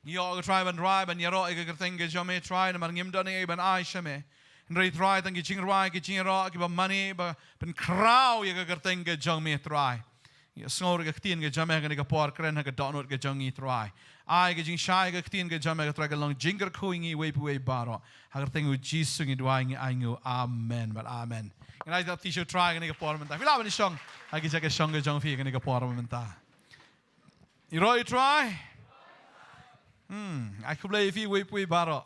Yo try ban rai ban yaro ke kerteng ke jome try na ngim don e ban ai shame. Nrei try tang ki ching rai ki ching ro ki ba money ba ben kraw ye ke kerteng ke jome try. Ya snor ke tien ke jame ke ke por kren ke donot ke jongi try. Ai ke jing shai ke tien ke jame ke try ke long jinger kuingi we we baro. Ha kerteng u Jesus ngi dwai ngi aingu amen but amen. Ngai dat t-shirt try ke por menta. Vila ban song. Ha ki ke song ke jong fi ke por menta. Iroi try. I could play if you wait baro.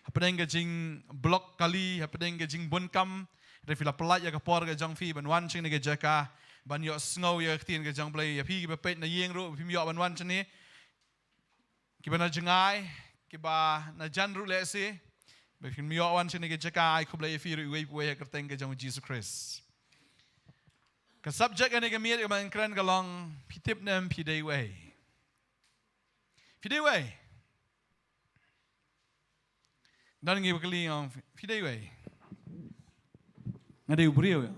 Happening jing block kali, happening jing bunkam. Refila pelat ya kapor ke jang fi ban wan ching ke jaka. Ban yo snow ya tien ke jang play ya pi ke pet na yeng ru pi yo ban wan chani. Ki ban na jangai, ki ba na jan ru le se. Ba pi yo wan chani ke jaka I could play if you wait ke teng ke jang Jesus Christ. Ke subject ani ke miet ke ban kren ke long pi tip nem pi day way. Pi day way. Dan ngi bakali ang fidei way. Ngade ubrio.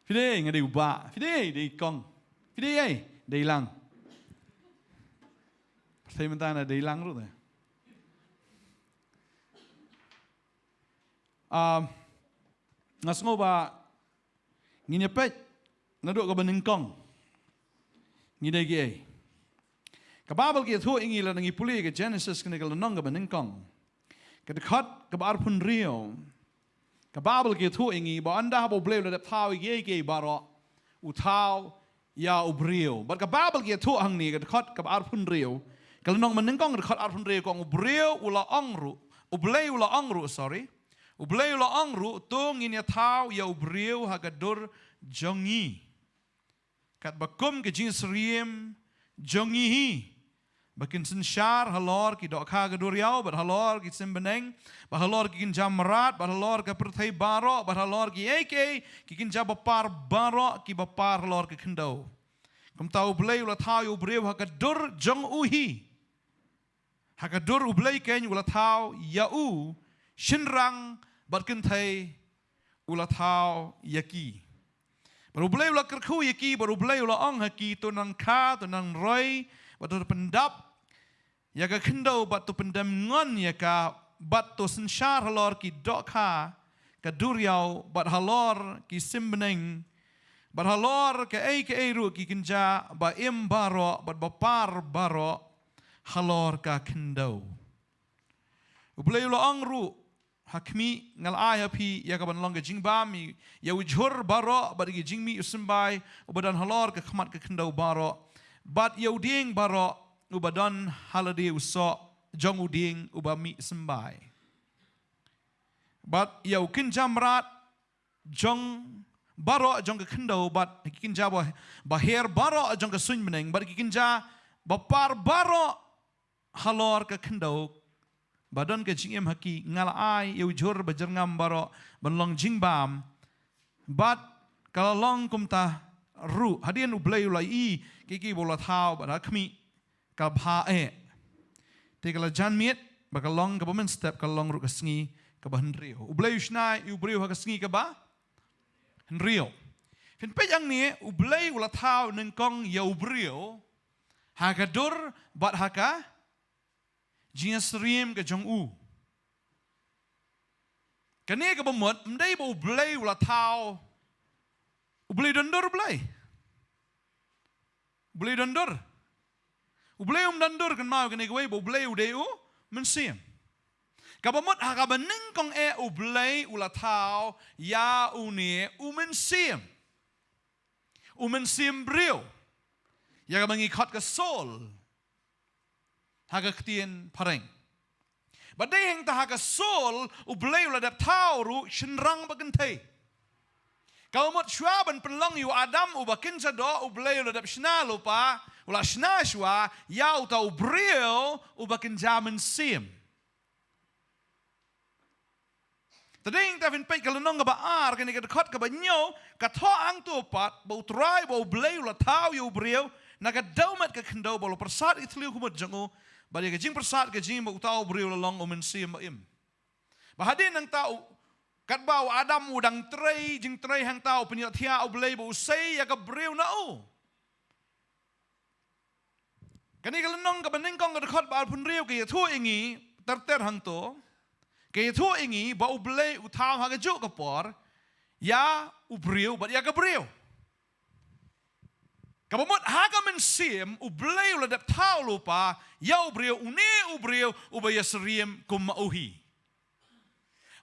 Fidei ngade uba. Fidei dei kong. Fidei ai dei lang. Pertai mentana dei lang ru. Ngasngo ba nginyepet ngaduk ka baning kong. Ngidei gi ai. Kababel ki thu ingi la ngi puli ke Genesis kene ke lanong ka baning kong. Ke dekat ke bar pun rio. Kababel ki thu ingi ba anda bo ble la thau ye ke baro u thau ya ubrio. But kababel ki thu hang ni ke dekat ke bar pun rio. Ke lanong baning kong dekat ar pun rio kong ubrio ula ongru. Ublei ula ongru sorry. Ublei ula ongru tu ngin ya thau ya ubrio hagadur jongi. Kat bakum ke jin sriem jongi hi. Bakin sensyar halor ki dok ka geduriau bat halor ki simbeneng bat halor ki kin jamrat bat halor ke perthai baro bat halor ki eke ki kin jabapar baro ki bapar halor ke kendau kum tau blei ula thau yu breu hakadur jong uhi hakadur ublei ken ula thau yau shinrang bat kin thai ula thau yaki baru blei ula kerku yaki baru blei ula ong haki tu nang ka tu nang roi batu pendap ya ka kendau batu pendam ngon ya ka batu sensyar halor ki dokha ka duriau bat halor ki simbeneng bat halor ke ai ru ki kinja ba im baro bat bapar baro halor ka kendau ublei lo angru hakmi ngal ai hapi ya ka ban long jing ba mi ya ujhur baro bat ki jing mi usimbai ubadan halor ka khmat ka kendau baro But yauding baro ubadan halade uso jong uding ubami sembai. But yau kinjamrat jong baro jong ke kendau but kinja bahir baro jong ke sun meneng but kinja bapar baro halor ke kendau badan ke jingem haki ngal ai yau jur bajerngam baro banlong jingbam but kalau long kumta ru hadian ublei ulai kiki bola thau ba khmi ka bha e te kala jan miet ba ka long ka bomen step ka long ru ka sngi ka ba hnrio ublei usnai ubreu ha ka sngi ka ba hnrio fin pe yang ni ublei ula thau neng kong ya ubreu ha ka dur bat ha ka jinsrim ka jong u kane ka bomot mdai bo ublei ula thau ublei dondur ublei Ublei dondur. Ublei dondur kan mau kene gwe ublei udeu mensim. Kabamot hakabaning kong ublei ulatau ya uni umensim. Umensim brio. Ya kabangi khat ka sol. Hagakhtien pareng. Badai heng ta haka sol ublei uladap tau ru shinrang bagantei. Kau mot syuaban penlong yu Adam ubakin sado ublei uladap shna lupa ula shna shua yau tau brio ubakin jamin sim. Tading ta fin pei kalau nong ka baar kini ka dekot ka banyo ka tho ang tu pat bau trai bau ublei ula tau yu brio na ka daumat ka kendau bau persat itliu kumot jangu bali ka jing persat ka jing bau tau brio long umen sim ba im. Bahadin nang tau kat bau Adam udang tray jing tray hang tau penyat thia ublei bau sei ya ka breu na u. Kani kalau nong kebening kong kedekot bal pun riu ke tu ingi terhang tu ke tu ingi ba ublei utau ha kejuk kepor ya ubriu ba ya kebriu. Kabamut haga mensim ublei uladap tau lupa ya ubriu ubriu ubaya seriem kumauhi.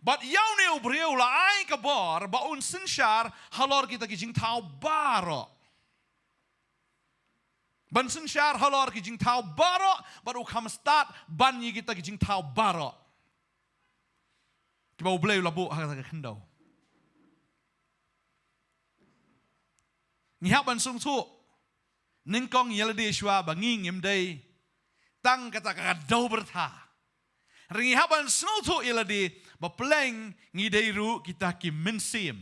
But yau ne ubriu la ai kabor ba un sinshar halor kita kijing tau baro. Ban sinshar halor kijing tau baro baru kam start ban yi kita kijing tau baro. Kiba ublei la bu haga kendau. Ngihap ban sung tu ningkong yelade shwa banging yemdai tang kata kadau berta. Ringi haban sung tu yelade bapleng ngideiru kita ki mensim.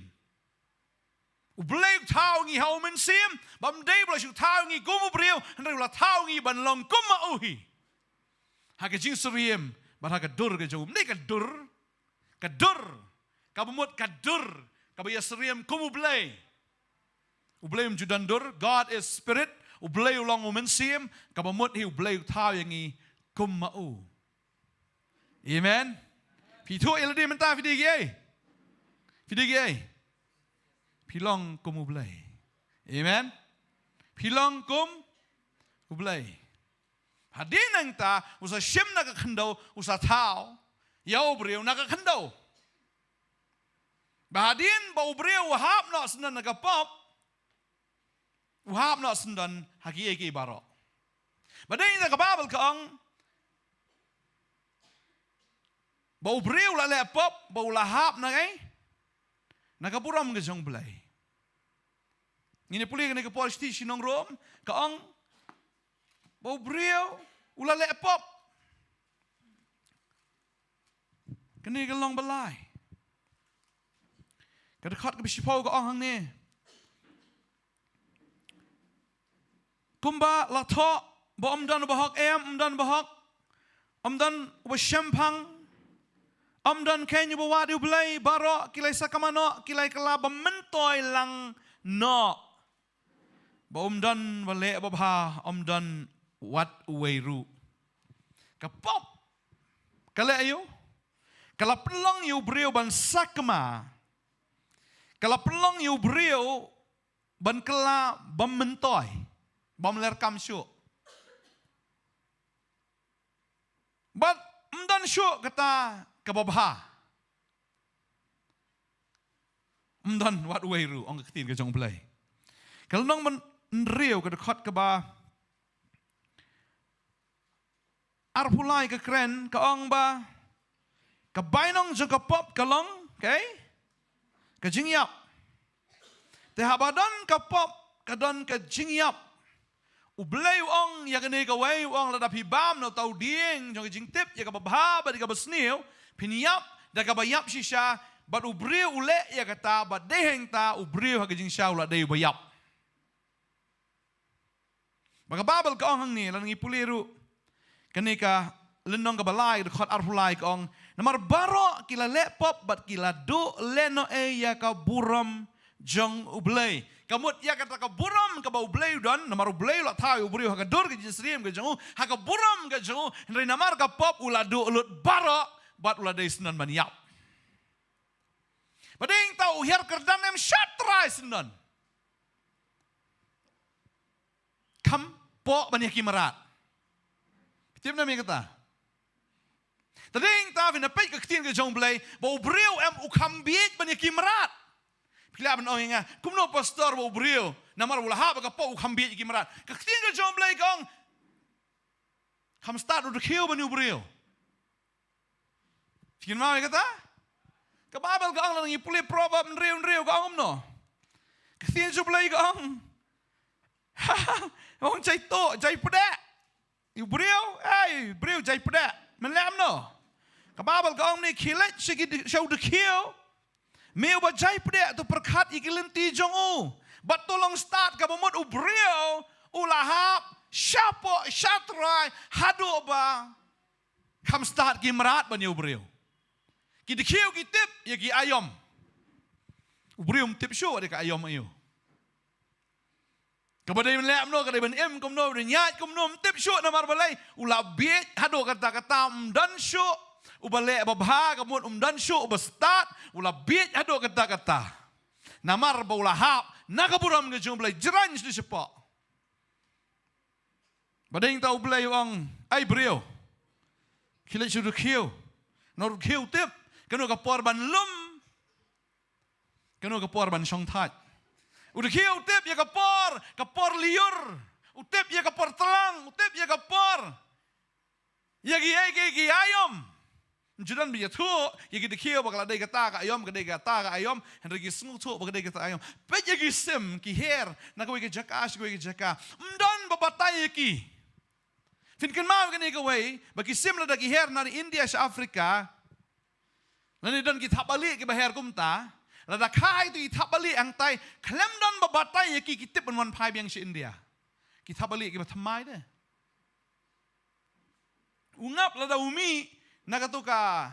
Ublei tau ngi hau mensim bam dei bla shu tau ngi gumu breu ndai la tau ngi ban long kuma uhi. Haga jing suriem bar haga dur ke jum ne kadur kabumut kadur kabaya suriem kumu blei. Ublei judandur, God is spirit. Ublei ulang umensim, kabamut hi ublei tau yang i kummau. Amen. Pitu iladi mentah fidigie. Pilong kum ublei. Amen. Pilong kum ublei. Hadin ang ta usa shim nakakendau usa tau. Ya ubreu nakakendau. Bahadin ba ubreu hap nak senan nakapop. Uhap nak sendan haki eki barok. Badai ni kababel kaang bau breu la lepop bau lahap nagai nakapuram ke jong belai. Ini pulih kena ke polisi sinong rom kaang bau breu ula lepop kena ke long belai. Kedekat ke bisipau kaang hang ni. Kumba lato ba omdan bahak omdan bahak omdan ba shampang omdan kenyu ba wadi ublai baro kilai sakamano kilai kala ba mentoi lang no ba omdan ba le ba bha omdan wat weiru kapop kala ayo kala pelong yu brio ban sakma kala pelong yu brio ban kala ba mentoi bam lerkam syuk. But mdan syuk kata kababha. Mdan wat weiru ong ketin ke jong belai. Kalau nong menriu ke dekat ke ba arpulai ke kren ke ong ba ke bainong jong ke pop ke long, okay? Ke jingyap. Te habadan ke pop ke don ke jingyap. Ublei ong ya kene ka wei ong la dapibam no tau dieng jong jing tip ya ka babha ba ka basniu piniap da ka bayap shisha bat ubriu ule ya kata bat deheng ta ubriu ha jing sha ula dei bayap. Baka babel ka ong hang ni lan ngi puliru kene ka lenong ka balai de khot arpulai ka ong namar baro kila lepop bat kila do leno e ya ka buram jong ublei. Kamut ya kata ka buram ka bau blei don namar blei la thai ubriu ha ka dor ke jisrim ke jongu ha ka buram ke jongu ndai namar ka pop ula do ulut baro bat ula dei senan ban yap. Bading tau her kerdan em shatrai senan. Kam po ban yaki marat. Tim na mi kata. Tading ta vina pei ka ktin ke jong blei bau briu em ukam biet ban yaki marat. Kila ben ong nga kumno pastor bo brio namar wala ha ba po kham bi ki marat ka tinga jom blai kong kham start do kill ben brio fikin ma kata ka babel ka ong lang ipuli proverb nriu ka ong no ka tinga jom blai kong ong jai to jai pada brio ai brio jai pada men lam no ka babel ka ong ni kilet show the kill meu ba jai pede tu perkat ikilenti jong u bat tolong start ka bomot ubriu ulahap syapo syatrai hadu ba kam start ki merat ban ubriu ki dikiu ki tip ya ki ayom ubriu tip show ada ka ayom ayo Kepada lem no kada ben kom no nyat kom no tip syuk na mar balai ula biet hado kata-kata dan syuk ubale babha kamut dan syuk ubastat ula biet hado kata-kata namar ba ula hap nakaburam ke jom balai jeran di sepak bading tau balai ang ai brio kile sudu kiu nor kiu tip kanu ka porban lum kanu ka porban song tat udah kiu tip ya kapor liur, utip ya kapor telang, utip ya kapor, ya gi ayam. Judan biar tu, ya gi kiu bakal ada kata ayam, hendak gi semut tu bakal ada kata ayam. Pej ya gi sim, ki hair, nak kau gi jaka, mdan babatai ki. Finkan mau kan ika way, bagi sim lada gi hair nari India sa Afrika, nani dan kita balik ke bahar kumta. Lada kai tu kita balik ang tay klem dan babatai ya kitip wan pai biang si India. Kita balik kita thamai deh. Ungap lada umi nakatuka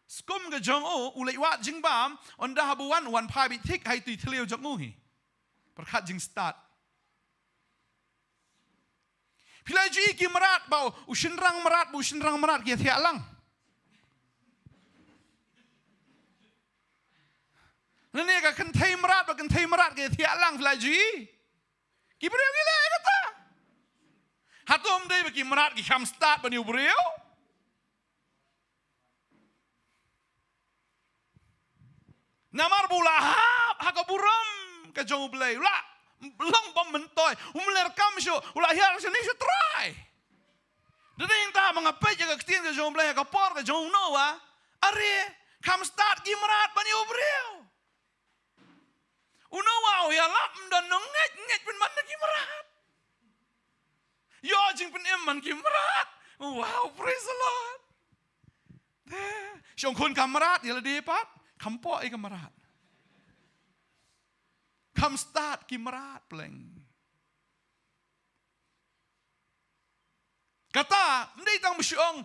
skum ke jong o ulai wat jing bam onda habuan wan pai bi tik hai tu tliu jong uhi. Perkat jing start. Pilai ji ki merat bau usinrang merat kia tiak lang. Nene ka kentai merat ke tiak lang flaji. Ki beriu gila kata. Hatum dei bagi merat ki kam start bani beriu. Namar bula haka buram ka jong blai la long bom mentoy umler kam syo ula hiar sini syo try. Dede ta mangapai jaga ketien ka jong blai ka por ka jong no wa. Are kam start ki merat bani beriu. Uno wow ya lap dan nget pen man ki merat. Yo jing pen man ki merat. Wow, praise the Lord. Siong kun kamerat ya ladi pat. Kampo ai kamerat. Kam start ki merat pleng. Kata, mendai tang msyong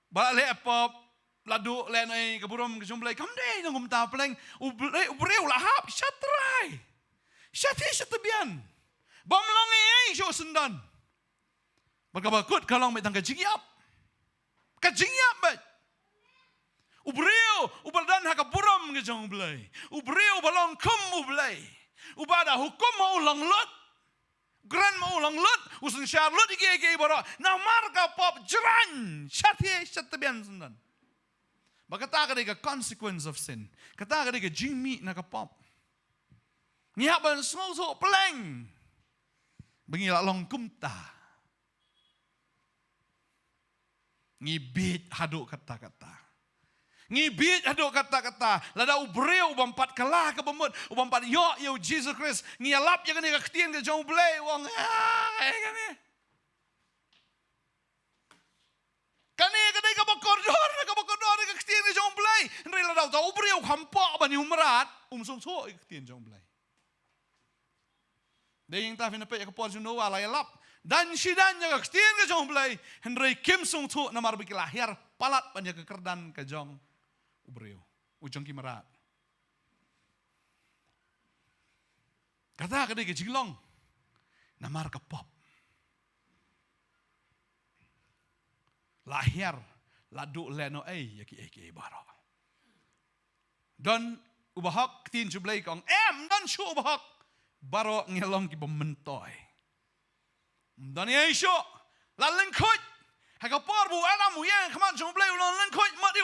balik apa ladu lenai keburum ke jumlai kamdei nangum ta pleng ubreu lahap syatrai syati syatabian bom longi ai syo sendan bakabakut kalong metang kajingyap bet ubreu ubaldan ha keburum ke jumlai ubreu balong kum ublai ubada hukum mau langlot gran mau langlot usun syarlut ige bara na marga pop jeran syati syatabian sendan. Bakata ka dega consequence of sin. Kata ka dega jimmi na kapop. Ngihaban small pleng. Bengila long kumta. Ngibit haduk kata-kata. Ngibit haduk kata-kata. Lada ubreu ubampat kalah ke bemut. Ubampat yo Jesus Christ. Ngialap ya kan dega ketien ke jauh blay. Wong kan ni. Kani kadai ka bakordor ka ketien ke jong blai ndai la dau ubreu khampa bani umrat song so ke ketien jong blai dei ta fina pe ka por juno wala lap dan sidan ka ketien ke jong blai ndai kim song so na mar biki lahir palat panya ke kerdan ke jong ubreu ujong ki merat kata kadai ke jinglong na mar ka pop lahir ladu leno ya ki bara dan ubahak tin jublai kong dan syu ubahak baro ngelong ki bementoy dan ya syu la lengkot ha ka por bu ana mu yang khaman jublai la lengkot ma di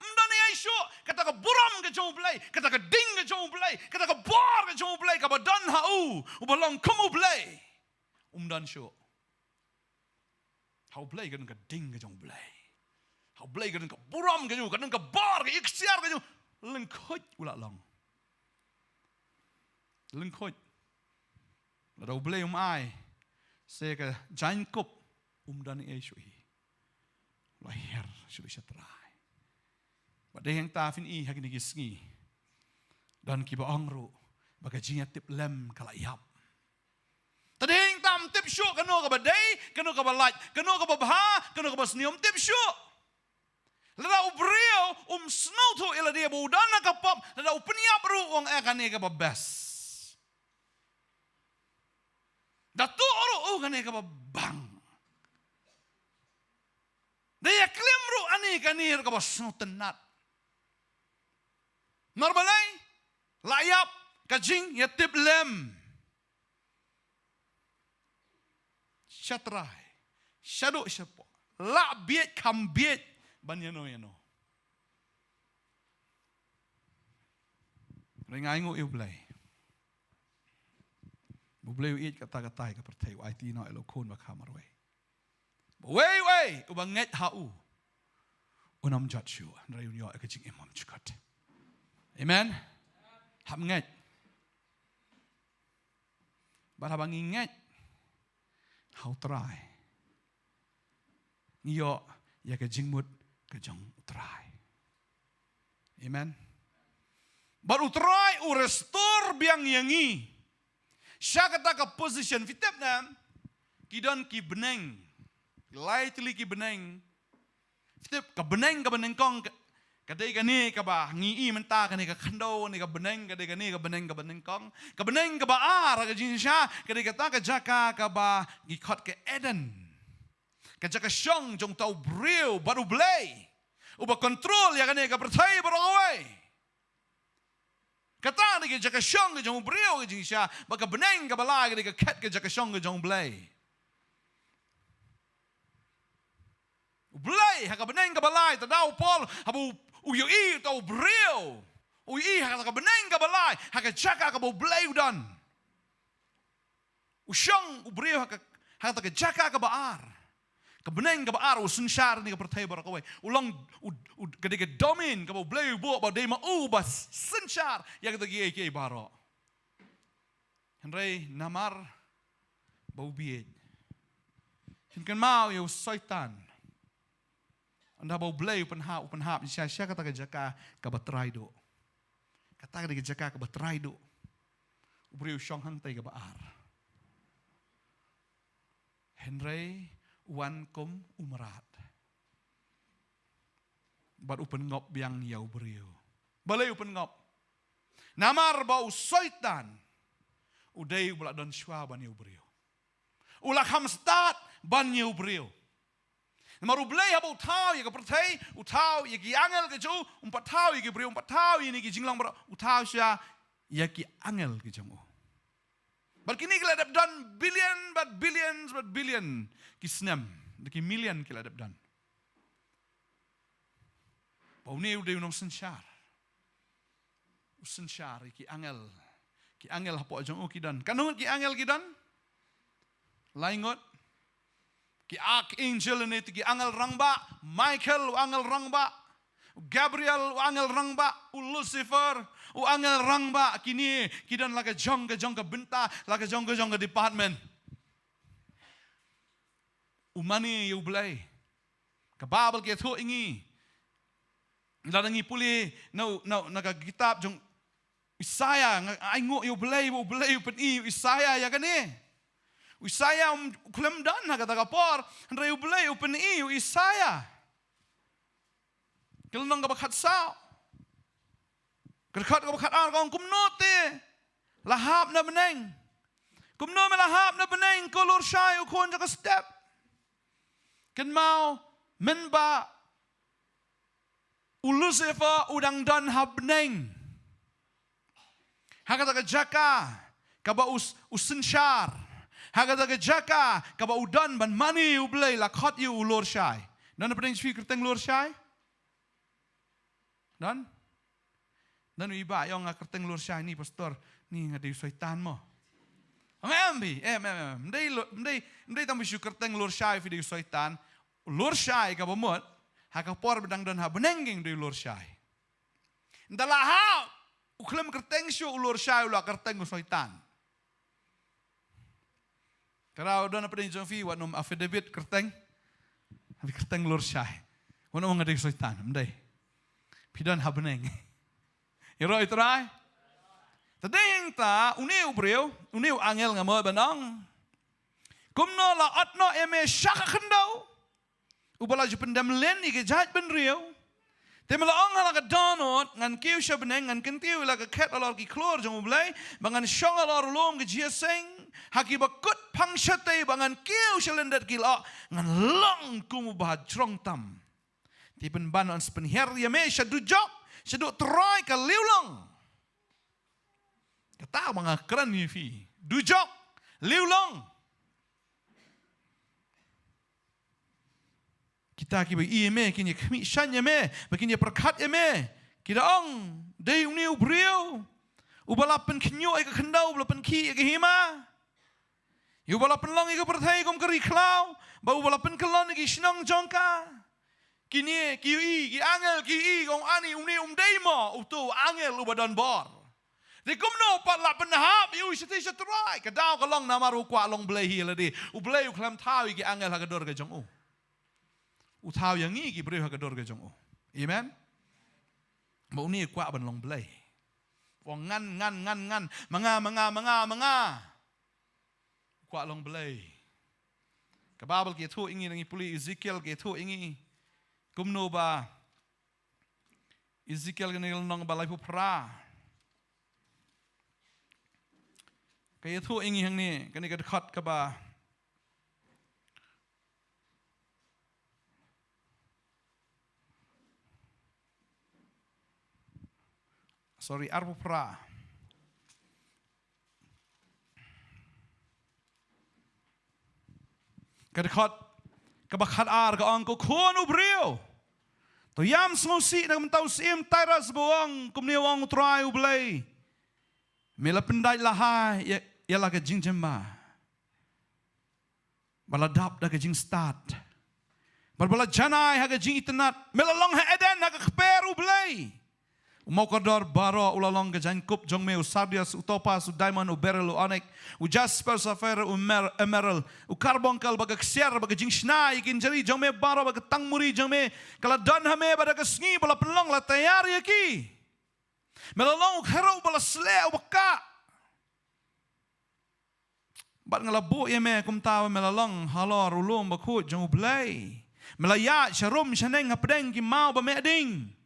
dan ya syu kata ka buram ke jublai kata ka ding ke jublai kata ka bor ke jublai ka badan hau ubalong kamu blai dan syu How blay kan ka ding ka jong blay. How blay kan ka buram ka kan ka bar ka iksiar ka lengkot ulah long. Lengkot. Lada blay ai. Se ka jankop dan esui. Lahir sudah setrai. Badai yang tafin I hak ni gisngi. Dan kiba angro bagajinya tip lem kalayap. Tading tam tip syuk kano ka badai, kano ka balat, kano ka babha, kano ka basnium tip syuk. Lada ubreo snow to ila dia budan na kapap, lada upniap ru wong akan ni ka babes. Datu oro kan ka bang. Daya klaim ro ani kanir ka snutenat. Normalai layap kajing yatip lem. Syatrai. Syaduk syapo. La biet kam biet ban yano. Rengai ngu iu blai. Bu blai iit kata-kata ka pertai IT no elo kon ba kamarwe. Wei ubang nget hau. Unam jatsu nrai unyo ka jing imam chukat. Amen. Hab nget. Ba habang inget. Hau try. Iyo ya ka jing mut ka jong try. Amen. Baru try u restore biang yangi. Siya kata ka position fitep na kidan ki beneng. Lightly ki beneng. Fitep ka beneng kong kadai kani ka ba ngi menta kani ka khando ni ka beneng kadai kani ka beneng kong ka beneng ka ba ar ka jin sha kadai kata ka jaka ka ba gi khot ke Eden. Ka jaka syong jong tau breu baru blay. Uba control ya kani ka pertai baru away. Kata ni ka jaka syong ka jong breu ka jin sha ba ka beneng ka balai kani ka ket ka jaka syong ka jong blay. Blay ha ka beneng ka balai tadau Paul habu uyo i tau breu. Uyo i ha ka beneng ka balai ha ka jaka ka bo blay udan. Usyong ubreu ha ka jaka ka baar. Kebeneng ka baar usun syar ni ka pertai barak away. Ulang ketika domin ka bo blay bo ba de ma ubas sun syar ya ka gi ki baro. Henry namar bau bied. Hinkan mau yo syaitan. Anda bau blay upan hap siya kata ka jaka ka batrai do. Kata ka jaka ka batrai do. Ubreu syong hang tay ka baar. Henry wan kum umrat. Bat upen ngop biang yau beriu. Balai upen ngop. Namar bau syaitan. Udai ulak don syua ban yau beriu. Ulak hamstat ban yau beriu. Namaru blay habau tau ya pertai utau ya ki angel ke jo umpat tau ya ki beriu umpat tau ini ki jinglang ber utau sya ya ki angel ke jamu. Balkini kila adap dan billion kisnem, ki million kila adap dan. Bau ni udah unong sensyar ki angel hapo ajong kidan. Kanungut ki angel kidan, laingot ki archangel ini ki angel rangba, Michael angel rangba, Gabriel angel rangba, Lucifer angel rangba kini kidan laga jong ke benta, laga jong ke department. Umani yu blay. Ka Bible ke thu ingi. Ladangi puli naga kitab jong Isaya aingo yu blay pen Isaya ya kani. Isaya kulem dan kata kapor, handra yu blay pen Isaya. Kelnong ka bakat sao. Kerkat ka bakat ar kong kumnote. Lahap na beneng. Kumno me lahap na beneng kolor syai ukon jaka step. Ken mau menba Lucifer udang dan habneng. Hakata ka jaka kaba usin syar. Hakata ka jaka kaba udan ban mani ublay lakot yu ulor syai. Dan apa yang speaker teng lor syai? Dan iba yang kerteng lor syai ni pastor ni ngadi syaitan mo. Mdei tambi syukur teng lor syai video syaitan. Lor syai ka bamot, hakapor bedang dan ha benengging di lor syai. Ndalah ha uklem kerteng syu lor syai ula kerteng syaitan. Karau dan apa yang fi wa nom affidavit kerteng. Habi kerteng lor syai. Wana ngadi syaitan mdei. Pidan ha beneng. Iro itrai. Tadeng ta uniu breu, uniu angel ngamo benang. Kumno la atno eme syaka kendau. Ubala ju pendam len ni ke jahat ben riau. Te melaong hala ka donot ngan kiu siya beneng ngan kentiu la ka ket alor ki klor jong ublay bangan syong alor ulom ke jiaseng haki bakut pang syate bangan kiu syalendat kila ngan long kumu bahad trong tam. Ti pen banon spen her yame syadu jok syadu troy ka liulong. Kata mga keren ni fi dujok liulong. Kita kibai ime kini kami shan yame begini perkat yame kita ong day uni ubrio ubalapan kinyo ay kakandau ubalapan ki ay hima ubalapan lang ay kapertay kom kari klaw ba ubalapan kalon ay sinang jongka kini ki angel ki kong ani uni day mo uto angel ubadan bor di kumno patlapan hap yu siti satrai kadaw kalong namaru kwa long blehi ladi ublei uklam tawi ki angel hagador ka jong Utau yang ini ki beri hakador ke jong. Amen. Mau ni kuat ban long belai. Wong ngan manga. Kuat long belai. Ke Bible ke tu ingi ngi puli Ezekiel ke tu ingi. Kumno ba Ezekiel ke ngi nong balai pu pra. Ke tu ingi hang ni ke ni ke dekat ke ba Sorry, arpu pra. Kadakot kabakat ar ka ang ko kuno brio. To yam smusi na mentaw sim tairas buang kumniwang utray ublay. Mela pendai lahay yala ka jingjamba. Baladap da ka jing start. Bala janay ha ka jing itanat. Mela long ha eden ha ka kper ublay. Mau kadar baro ulalong ke jangkup jong me usardias utopas diamond beryl onyx jasper sapphire emerald carbuncle baga ksiar baga jingsna ikin jari jong me baro baga tangmuri jong me kala dan hame baga kesngi bala pelong la tayar yaki melalong khero bala sle ubaka bat ngalabu ye me kum taw melalong halor ulum bakut jong ublay melaya sharum shaneng ngapdeng ki mau ba meding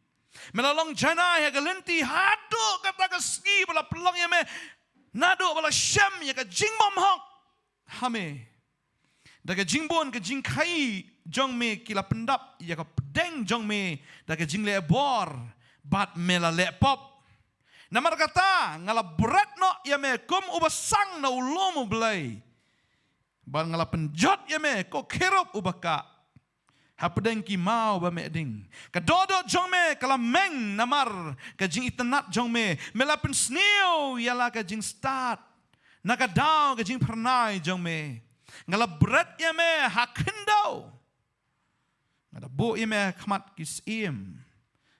Melalong janai ya galenti hadu kata keski bala pelong ya me nado bala syam ya ka jingbom hok hame daga jingbon ka jingkai jong me kila pendap ya ka pedeng jong me daga jingle bor bat mela lepop namar kata ngala berat no ya me kum ubasang na ulomu belai ban ngala penjot ya me ko kerop ubaka Hapedeng ki mau ba meding. Kadodo jong me kala meng namar ka jing itanat jong me melapin snew yala ka jing start. Nakadaw ka jing pernai jong me. Ngala berat ya me hakendau. Ngada bo ya me khamat kis im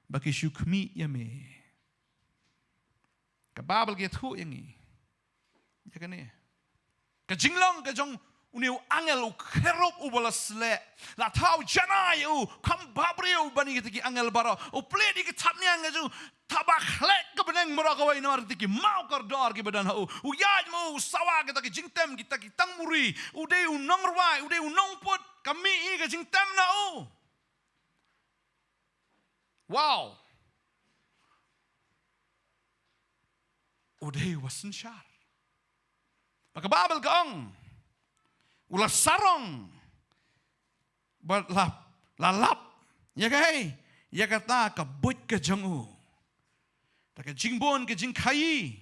baki syukmi ya me. Ka babel ke thu yangi. Ya kan ni. Ka jinglong ka jong Uniu angel u kerop u balasle la tau janai u kam babriu bani ki angel baro u pledi ki tapni angaju tabak lek ke beneng merakawai namar ki mau kardor ki badan u yaj mau sawa kita ki jingtem kita ki tangmuri u dei u nongrwai u dei u nongput kami i ki jingtem na u wow u dei wasen syar maka babel kaong ulah sarong berlap lalap ya kai ya kata kabut ke jangu tak jingbon ke jingkai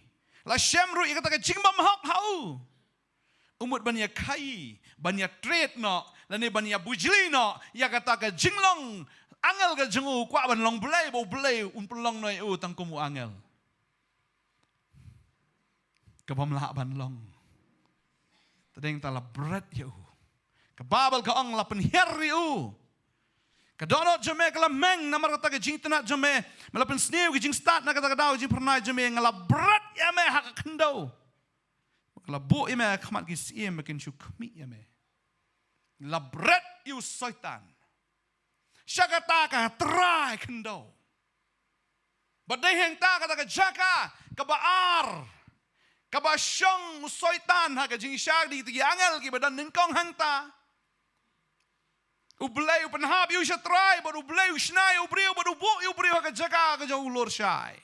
la syamru ya kata ke jingbam hak hau umut bania kai bania trade no lani bania bujli no ya kata ke jinglong angel ke jangu kwa ban long belai bo belai un pelong noi u tangkumu angel ke bamla ban long Tadeng tala berat ya u. Kababal ka ang lapan heri u. Kadonot jame kala meng namar kata ke jing tenat jame. Melapan snew ke jing start na kata kadaw jing pernah jame ngala berat ya me hak kendau. Kala bu ya me khamat ki siem makin syukmi ya me. La berat yu syaitan. Syakata ka try kendau. Badai heng ta kata ke jaka kabaar. Kabasyong syaitan ha ka jing syagdi ti angel ki badan ningkong hangta Ublay upenhap yu shatrai, but ublay ushnai ubriu, but ubu ubriu ka jaka ka jau ulur shai.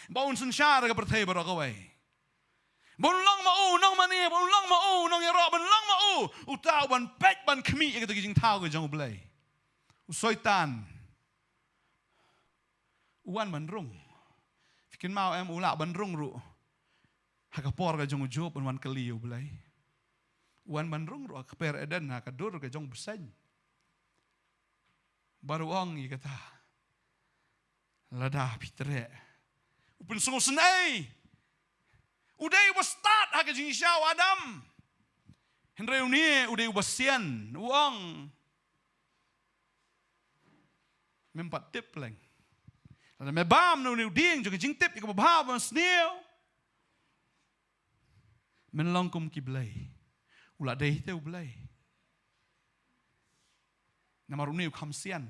Baun sunshar ka perthai barakawai. Baun lang mau nong mani, baun lang mau nong yaro, baun lang mau utau ban pek ban kemi ka tagijing tau ka jau ublay. Usoitan. Uan bandrung. Fikin mau ulak bandrung ru. Hakapor ka jong ujob wan kali ublay. Uan bandrung ru akaper eden hakadur ka jong besany. Baru ang kata lada pitre. Upin sungo senai. Uday ubastat haka jing isyaw Adam. Henry uni uday ubasian uang. Mempat tip lang. Lada mebam no ni uding jong jing tip ikababhab snew. Menlongkum kiblay. Ulah deh te ublay. Namaruni ukamsian.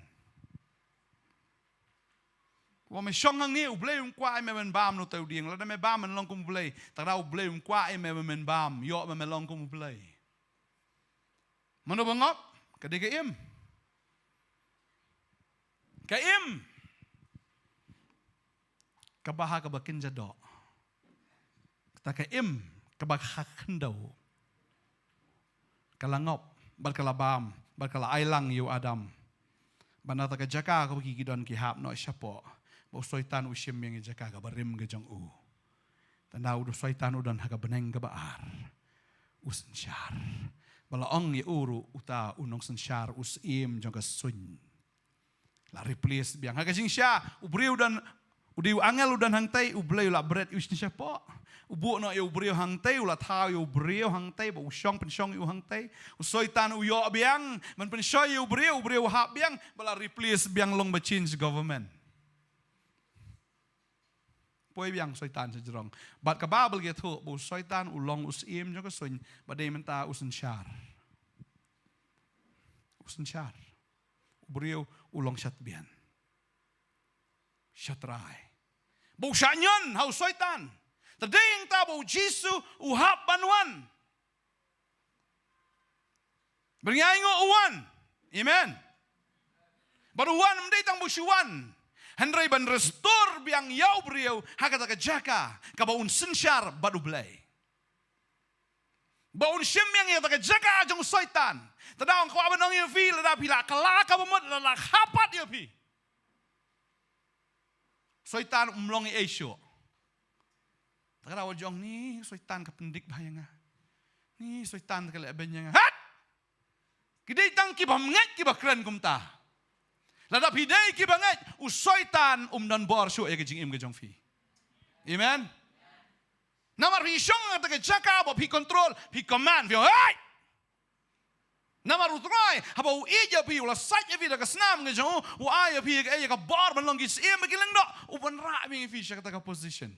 Wa me shong hang ni ublay kwa me men bam no te uding. Lada me bam menlongkum ublay. Tara ublay kwa me men bam. Yo me menlongkum ublay. Mano bangop kadika im. Kaim. Kabaha kabakin jadok. Kata kaim kabakhakendaw. Kalangop, barkalabam, barkala ailang yu Adam. Banata ka jaka ka bigidon ki hap no syapo. Ba soitan usim yang jaka ka barim ka jang u. Tanda udu soitan udan ha ka beneng ka baar. Usensyar. Bala ong ye uru uta unong sensyar usim jang ka sun. La replace biang ha ka jing sya ubri udan udiu angel udan hangtai ublay la bread usni syapo. Ubu no yu brio hang tay ula tau yu brio hang tay ba usyong pensyong yu hang tay usoitan uyo biang man pensyoy yu brio hap biang bala replace biang long ba change government poi biang soitan sejerong bat ka babel gitu bu soitan ulong usim jong ka sun ba de menta usen syar brio ulong syat bian syatrai bu syanyon hau soitan tading tabo Jisu uhap banwan. Bernyanyi uwan. Amen. Baru uwan mendatang busyuan. Henry ban restor biang yau beriau hakata ka jaka kabaun sensyar badu belai. Baun syem yang yata ka jaka jong soitan. Tadang ko abanong yu fi lada pila kelaka bemut lada hapat yu fi. Soitan umlongi esyo. Takara wajong ni soitan kependik bahaya nga. Ni soitan kala abenya nga. Hat! Kidai tang ki bamngat ki bakran kumta. Lada pidai ki bangat usoitan dan bor syo ya kejing im kejong fi. Amen. Namar hi syong ta jaka bo pi control, pi command fi. Hey! Namar utrai haba u ija pi ula sat ya fi da kasnam kejong u aya pi ka bor man longi im kilang do uban ra mi fi sya ka position.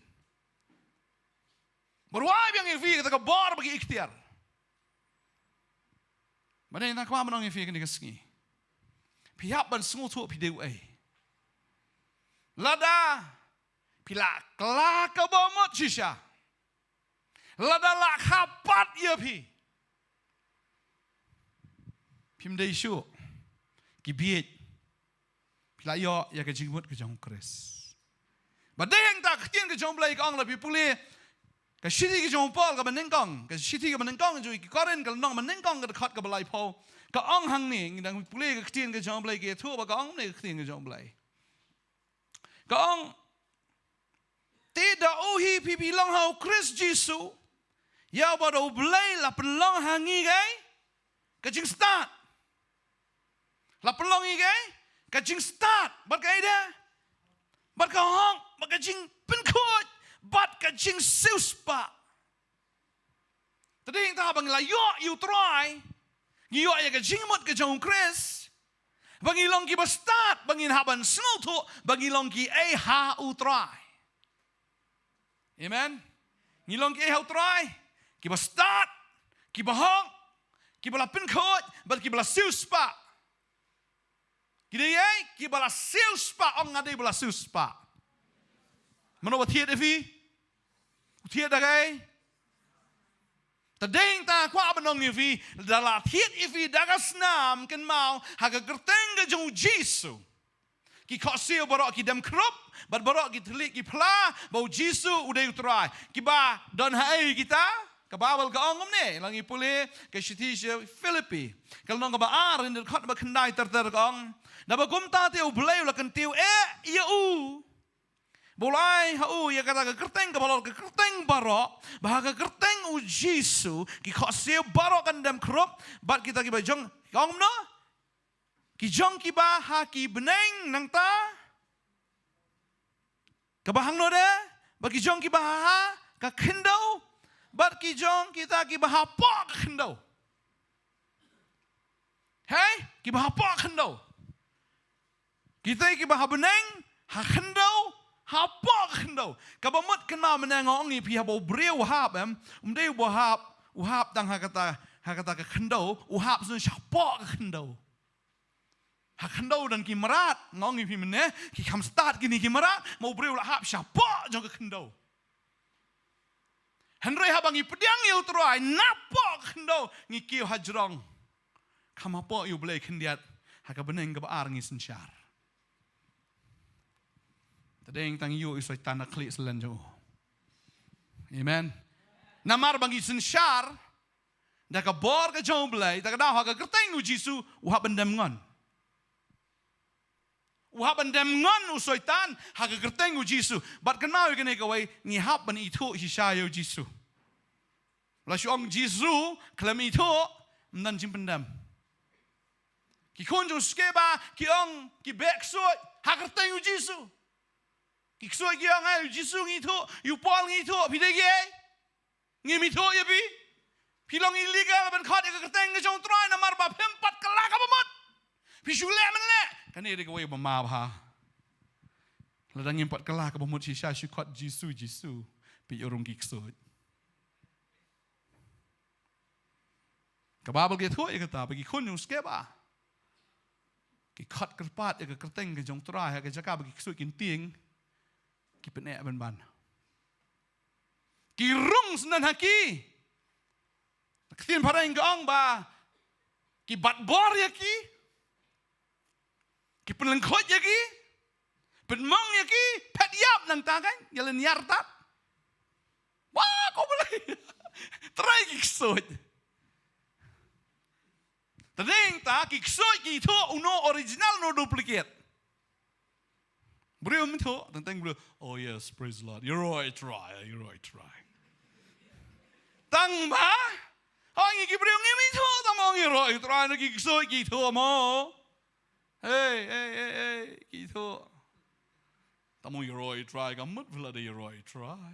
Berwai yang ifi kita kebar bagi ikhtiar. Mana yang nak kau menang ifi kini kesengi. Pihak ban semua tu pideu ai. Lada pilak kelak kebomot sisa. Lada lak hapat ia pi. Pim dai syu. Kibiet. Pilak yo ya kejimut kejong kres. Badeng tak ketian kejong belai kang lebih pulih. Ka shiti ki jong pol ka menengkong ka shiti ka menengkong ju ki koren ka nong menengkong ka khat ka balai po ka ong hang ni ngidang pule ka ktien ka jong blai ki thu ba ka ong ne ktien ka jong blai ka ong te da uhi pi long hau Chris Jisu ya ba do blai la pelong hangi gai ka jing start la pelong i gai ka jing start bat ka ida bat ka hong bat ka jing pen khot bat ka jing siuspa. Tadi yang tahu bangla yo you try. Yo ya ka jing mot ka jong Chris. Bangi long ki ba start bangin haban snow to bangi long ki ha u try. Amen. Ngilong ki ha u try. Ki ba start, ki ba hong, ki ba la pin khot, bat ki ba la siuspa. Ki dei ki ba la siuspa ong ngade ba la siuspa. Mano ba thiet fi? Thiet da gai? Tadeng ta kwa benong ifi dalat hit ifi dagas nam ken mau haga gerteng ga jong Jisu. Ki khosio barok ki dem krop, bat barok ki telik ki pla, bau Jisu udai utrai. Ki ba don hai kita, ka bawal ka ongom ne, langi pule ke shitisha Filipi. Kal nong ka ba ar in khot ba khandai ter ka ong. Na ba gumta te u bleu la kan tiu ya u. Bolai hau ya kata ke kerteng ke balor ke kerteng barok bahaga kerteng u Jisu ki khosio barok kan dam krop bat kita ki bajong kong no ki jong ki ba ha ki beneng nang ta ke bahang no de ba ki jong ki ba ha ka kendau bat ki jong kita ki ba ha po kendau hey ki ba ha po kendau kita ki ba ha beneng ha kendau hapok ndo kabamut kan ma menangong ni pi habo breu hap dei bo hap tang hakata ka khndo hap sun hapok khndo ha khndo dan ki marat ngong ni pi mene ki kam start gini ki marat mau breu la hap hapok jong ka khndo henry habangi pediang yu troi napok khndo ngi ki hajrong kam hapok yu blei khendiat ha ka beneng ka ar ngi sensyar. Tadeng tang yu isoi tanah klik selanjut. Amen. Namar bangi sensyar, dah ka bor ka jauh belai, dah ka dah ka kerteng u Jisu, uhap bendam ngon. Uhap bendam ngon u soitan, ha ka kerteng u Jisu. Bat kan mau kene ka wai ngihap ban itu hisayo Jisu. La syong Jisu klam itu mendan jim pendam. Ki konjo skeba ki ong ki bek soi, ha kerteng u Jisu. Kiksoi ki ang ay Jisu ngito, yu Paul ngito, pidege, ngimito ya pi, pilong illegal ben khot ya keteng ngejong troy na marba pempat kelak apa mot, pisule menle, kan ini kawai bemab ha, ladang empat kelak apa mot sisa syukot Jisu pi orang kiksoi, kababel gitu ya kata, bagi kun yung skeba, ki khot kerpat ya keteng ngejong troy ya kejaka bagi kiksoi kinting. Ki penek ban ki rung senan haki ketin parang gong ba ki bat bor ya ki penlengkot ya ki penmong ya ki pet yap nang tangan jalan yartat wah kau boleh try ki ksot tadeng ta ki ksot ki itu uno original no duplicate. Beliau minta tentang beliau. Oh yes, praise the Lord. You're right, try. Tang ba? Oh ini beliau ni minta tamang you're right, try. Nak kisah gitu mo. Hey, gitu. Tamang you're right, try. Kamu pula ada you're right, try.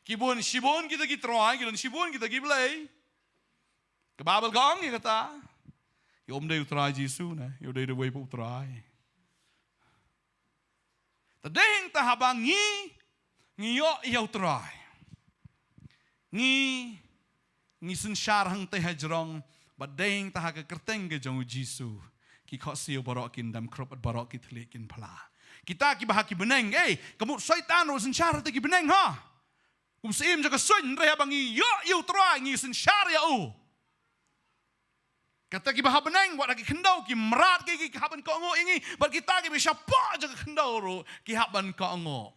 Shibon kita try, shibon kita play. Kebabel gong ya kata. Yom day try Jisu na, yom day the way po try. Tadeng tahabang ngiyo iyaw try. Ngi sensyar hang teh hajrong badeng tahaga kerteng ke jong Jisu. Ki khosio barok kin dam krop barok ki tlekin pala. Kita ki bahaki beneng, kamu syaitan ro sensyar te ki beneng ha. Kum seim jaga sun re habang iyo iyaw try ngi sensyar ya u. Kata ki bahab beneng buat lagi kendau ki merat ki haban ko ngo ingi bat kita ki bisa pa jaga kendau ro ki haban ko ngo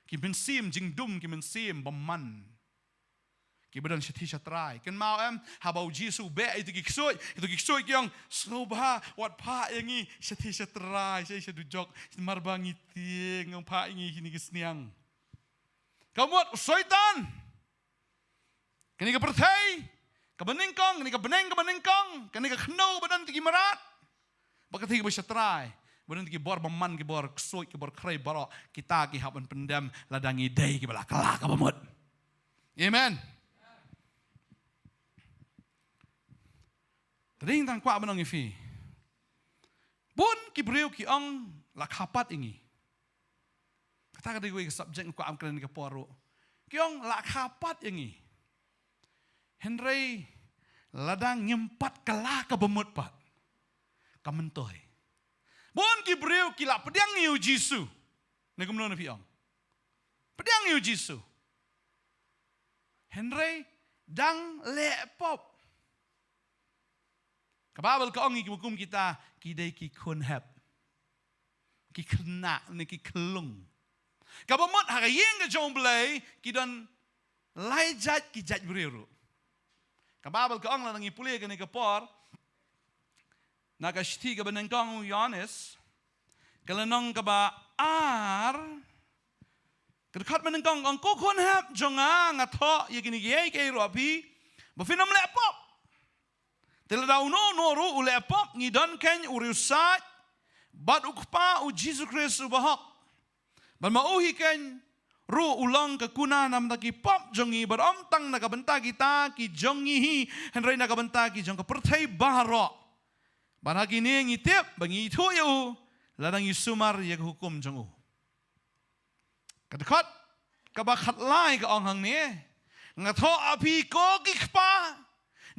ki bensim jingdum ki bensim beman ki badan syati syatrai kan mau habau Jisu be itu ki ksoi ki yang soba wat pa ingi syati syatrai saya dujok marbangi ting ngong pa ingi kini ki sniang kamu syaitan kini ka pertai kebenengkong, ini kebenengkong, kini kekendau badan tiki merat, bakat tiki bersyatrai, badan tiki bor beman, ki bor ksoi, ki bor krai barok, kita ki hapan pendam ladangi day ki balak kelak apa mut, amen. Tering tang kuat benong ifi, pun ki beriu ki ong lakapat ingi, kata gue subjek kuat amkran ki poro, ki ong lakapat ingi. Henry ladang nyempat kelak ke bemut pat. Kamentoy. Bon ki breu ki la pediang yu Jisu. Ne kumno na piang. Pediang yu Jisu. Henry dang lepop. Kababal ka ong ikimukum kita kiday ki kunhab. Ki kena ni ki kelung. Kabamot hakayeng ka jong blay kidon laijat ki jat beriru. Kababal ka ong lang ipuli ka ni kapor. Nakashti ka ba ng kong Yohanes. Kalanong ka ba Kadkat man ng kong ang kukunhap jonga nga to yaginigay kay Robi. Bafinam lepop. Tila daw no ru ulepop ngidon ken uriusat. Bat ukpa u Jesus Christ ubahok. Ban mauhi ken ru ulang kakuna nam nakipop jongi bat tang nakabanta kita ki jongi henry nakabanta ki jong kapertay baharo. Ban hagini ngitip bangi itu yu ladang yusumar yag hukum jongu. Kadakot kabakat lai ka onghang ni nga to api ko kikpa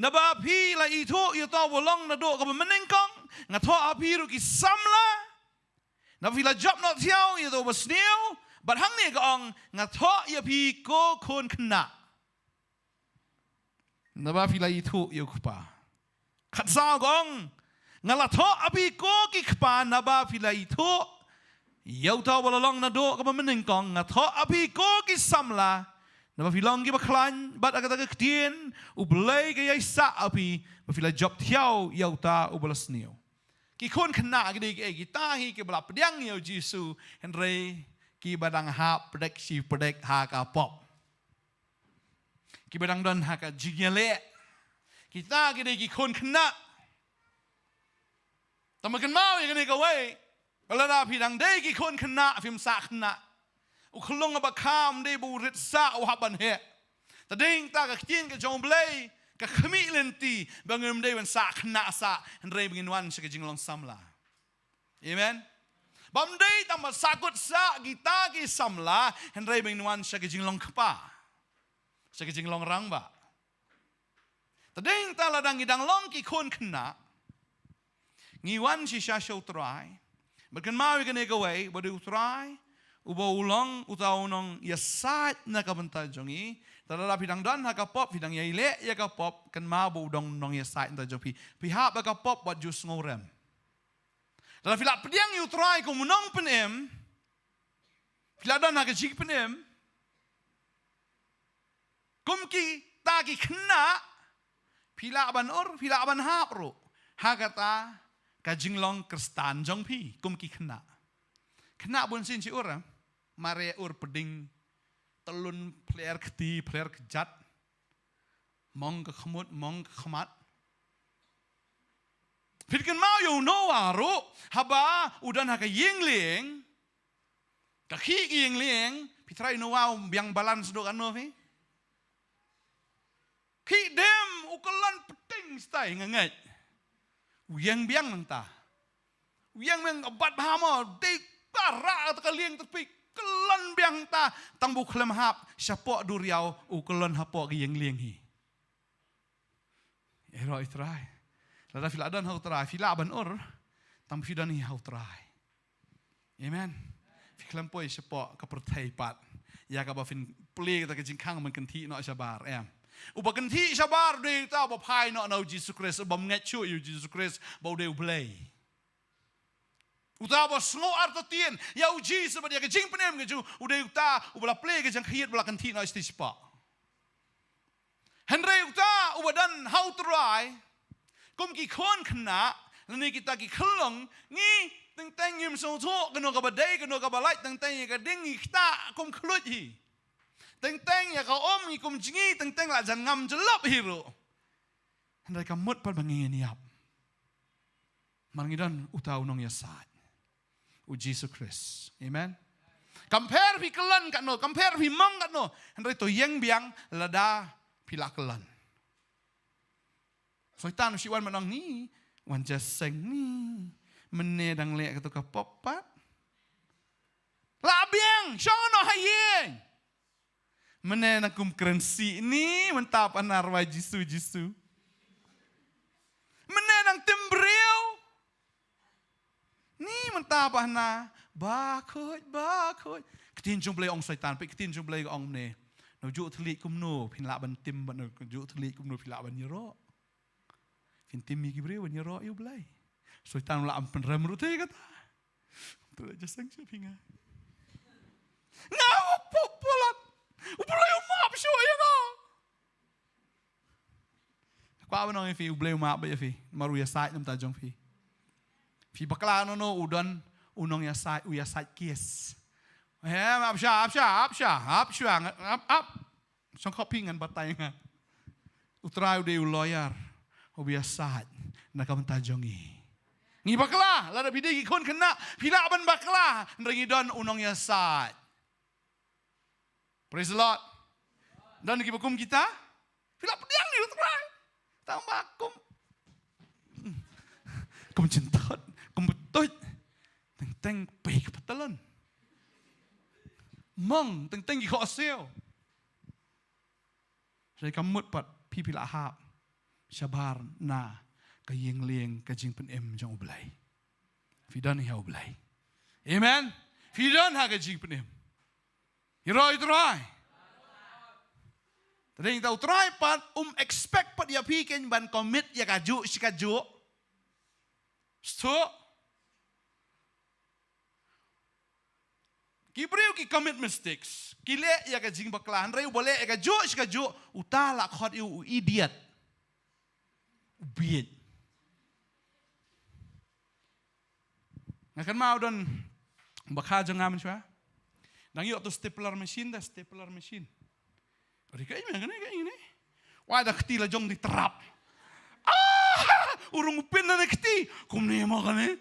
na ba api la ito yuto wolong na do ka menengkong nga to api ru ki samla na vila job not tiao yuto basniu but hang ni ka ong nga to api ko kun kna na ba vila ito yukpa kat sao gong nga la to api ko kikpa na ba vila ito Yau tahu walalong na do ka menengkong nga to api ko ki samla na mafilong ki baklan bat agad ketien ublay ka sa api mafila job tiao yau ta ubalas niyo ki kun kena gidi kita hi ki bala pediang yo Jisu henry ki badang ha predek si predek ha ka pop ki badang don ha ka jinyale kita gidi ki kun kena tamakan mau yang ni ka way Balada pidang day ki kon kena fim sa kena. Ukulong ba kam day burit sa o haban he. Tading ta ka kin ka jong blay ka khami lenti bangum day wan sa kena sa henry bingin wan sa jinglong samla. Amen. Bam day tam sakut sa kita ki samla henry bingin wan sa jinglong kapa. Sa jinglong rangba. Tading ta ladang idang long ki kon kena. Ngiwan si siya show try. Bagan mawi ka negaway, badi utray, uba ulang, utaunong yasat na kabanta jongi, tadarapi dang dan hakapop, hidang yaile yakapop, kan mabu dong nong yasat na jongi, pihak bakapop wat jus ngorem. Tadarapi lak pediang utray kumunong penem, piladan hakajik penem, kumki taki kena, pilak ban hapro, hakata, Kajinglong kristan jong pi kum ki kena bun sin si ura mare ur peding telun player keti player kejat mong ke khmut mong ke khmat pitkan mau yo no aro haba udan ha ka yingling ka khi yingling pitrai no wa biang balance do kan no fi khi dem ukalan peting stai ngangai Uyang biang nanta, uyang biang abat bahama, dek para atau kaliang tapi kelan biang ta, tangbu kelem hap, siapa duriau, ukelan hapo yang liang hi. Ero itrai, lada filadan hau trai, filaban or, tam fidan hi hau trai. Amen. Fiklam poi siapa kepertai pat, ya kabafin play kita kejingkang mengkenti nak sabar, Ubakan ti sabar de ta ba pai no Jesus Christ ba ngechu you Jesus Christ ba de play. Uta ba sngo arto tien ya u Jesus ba dia ke jing penem ke ju u de ta u bala play ke jang khiet bala kan ti no istispa. Henry uta u badan how try kum ki khon khna ni kita ki khlong ngi teng teng yim so tho ke no ka ba dei ke no ka ba lai teng teng ka ding kita kum khlut hi. Teng-teng ya kau ikum jingi teng-teng lah jangan ngam jelap hero. Hendak kamut pal bangin yap. Mangidan utau nong yasat. U Jesus Christ. Amen. Compare pi kelan kat no, compare pi mang kat no. Hendak to yang biang lada pila kelan. Soitan si wan manang ni, wan jaseng ni, menedang lek ketu kapopat. Labiang, shono hayeng. Mana nak kerensi ni mentap anarwa Jisu. Mana nang tembreu ni mentap ana bakut. Ketin jumblay ong syaitan, pe ketin jumblay ong ne. juk telik kumno pin la ban tim ban juk telik kumno pin la ban yero fin tim mi gibre ban yero yu blai so tan la am pen rem ru te kata tu aja sang chu pinga ngau popolat ublai map sho ya no kwa ban ong fi ublai map ba fi maru ya sai nam ta jong fi bakla no udan unong ya sai kies up song kopingan batay nga utrayo de lawyer obiasat nakamantajongi ngi bakla lada bide gi kon kena pila ban bakla ndangi don unong ya sat praise the Lord dan gi bakum kita pila pediang ni utray tang bakum kum cintot kum betot teng pe kepetelan mong teng gi kho sel sai kamut pat pi pila hap shabar na ka yeng leng ka jing pen em jong ublai fi dan ha ublai amen fi dan ha ka jing pen em iroi trai tadeng tau trai pat expect pat ya pi ken ban commit ya ka ju sikaju sto Kibriu ki commit mistakes. Kile ya ka jing bakla hanrei boleh ya ka jo ska jo utala khot u idiot. Ubiet. Ngakan mau don bakha jangam chwa. Nang yo to stapler machine. Ori kai me ngane kai ni. Wa da khti la jong di terap. Urung upin na khti. Kum ne ma kane.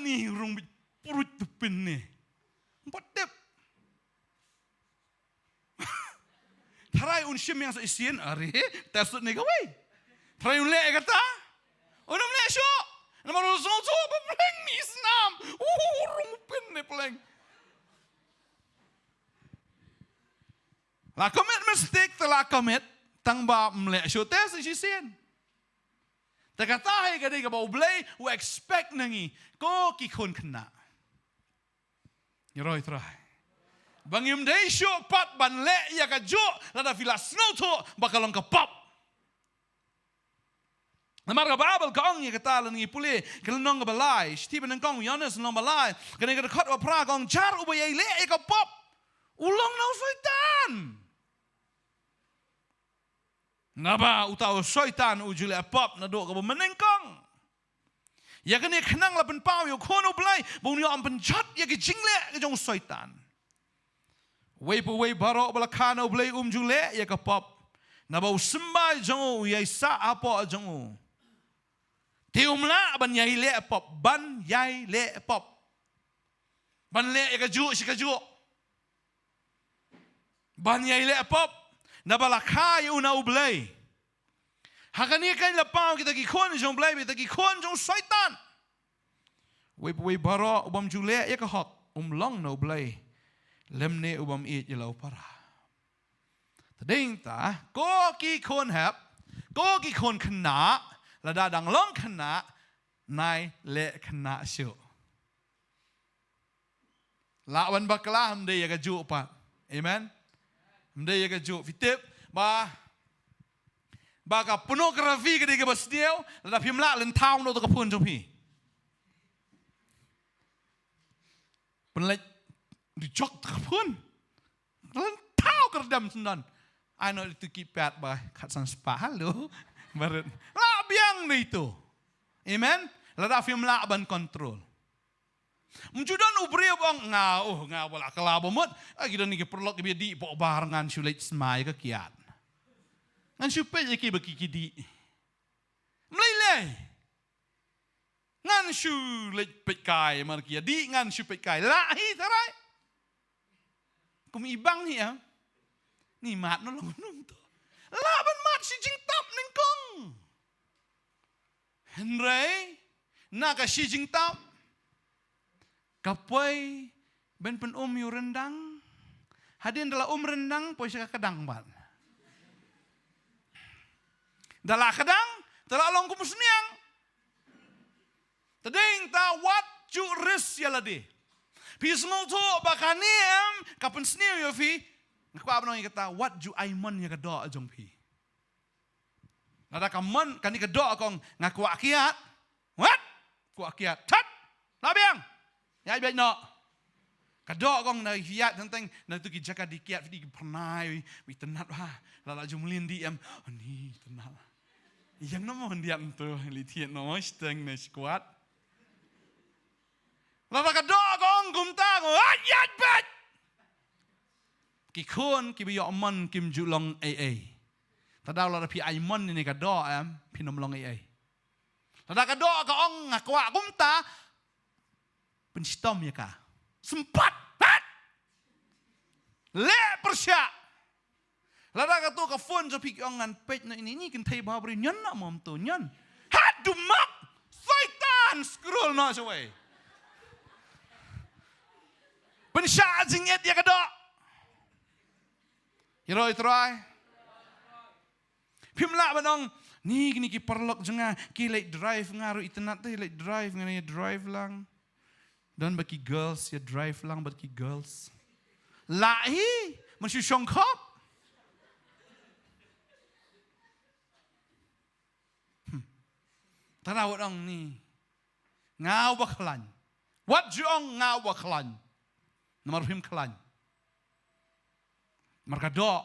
Ni urung purut tupin ni. Patep. Tarai unshim yang sa isin. Are, tasut ni kawai. Tarai unle kata. Unum le syo. Naman unso pa pleng ni isnam. Rungpin ni pleng. La commit mistake telah commit. Tang ba mle syo tes isin. Takatahe kadai ka ba ublay. U expect nangi. Ko kikon kena. Yoroi trai. Bangim day show pat ban le ya ka jo lada vila snow to bakalong ka pop. Namar ka babel ka ong ya kata lan ngi pule kalong ka balai Stephen ang kong Yohanes nong balai kani ka khat wa pra kong char ubay le ka pop. Ulong na soitan. Naba utaw soitan ujule pop na do ka menengkong. Ya kan ya kenang la penpau yo kono blai bong yo am penchat ya ke jingle ke jong soitan wei baro bala kana blai jule ya ka pop na bau sembai jong ya sa apa jong tiumla ban yai le pop ban le ya ka ju si ka ju ban yai le pop na bala ka yo na blai Hakani kan la pau kita ki kon jong blai kita ki kon jong syaitan. Wei baro ubam jule ya ka hok long no blai. Lemne ubam it ya lau para. Tading ta ko ki kon hap ko ki kon kena la da dang long kena nai le kena syo. La wan bakla hamde ya ka ju pa. Amen. Hamde ya ka ju fitip Baka pornografi ke dia basdiau, lada pimla lentau no to kapun jompi. Penlek dijok kapun, lentau kerdam sendan. I know itu kipat bah katsan spa halo, barat. Lah biang ni itu, amen. Lada pimla ban kontrol. Menjudan ubri bang ngau bola kelabomot. Kita ni keperlok ke di pok barangan sulit semai ke kiat. Ngan supaya je bagi kidi. Melilai. Ngan sulit pekai markia di ngan supaya kai lahi tarai. Kum ibang ni ya. Ni mat nolong tu. Laban mat si jing tap nengkong. Henry naga si jing tap. Kapai ben pen yu rendang. Hadin dalam rendang poi saka kadang bat. Dalam kadang, dalam long kumusniang. Tadeng ta what you risk ya ladi. Pismo to bakaniam kapan sniu yo fi Ngakwa abang kata, what ju aiman ya kedoa jong pi. Nada kaman kan kedoa kong ngakwa kiat. What? Kuat kiat. Tat. Labiang. Ya baik no. Kedoa kong na kiat tentang na tu kijaka di kiat di pernai wi tenat wah. Lala jumlin di am. Oh ni tenat. Yang nama hendian tu litian nama steng na squat. Lala kedoa kong gumta ko ayat bat. Kikun kibiyo man kim julong AA. Tadaw lala pi aiman ni kedoa am pinomlong AA. Tadaw kedoa kong ngakwa gumta penstom ya ka. Sempat. Le persya. Lada katu ka phone sa pikyongan page na ini kan tay babri nyan na mom to nyan. Hat dumak. Satan scroll na sa way. Pensya jinget ya kado. Hiro itray. Pimla banong ni gini ki perlok jenga ki like drive ngaru itenat te like drive ngani drive lang. Dan bagi girls ya drive lang bagi girls. Lahi masih syongkop. Tarawat ang ni ngawa klan. What jong ngawa klan. Nomor him klan. Mereka do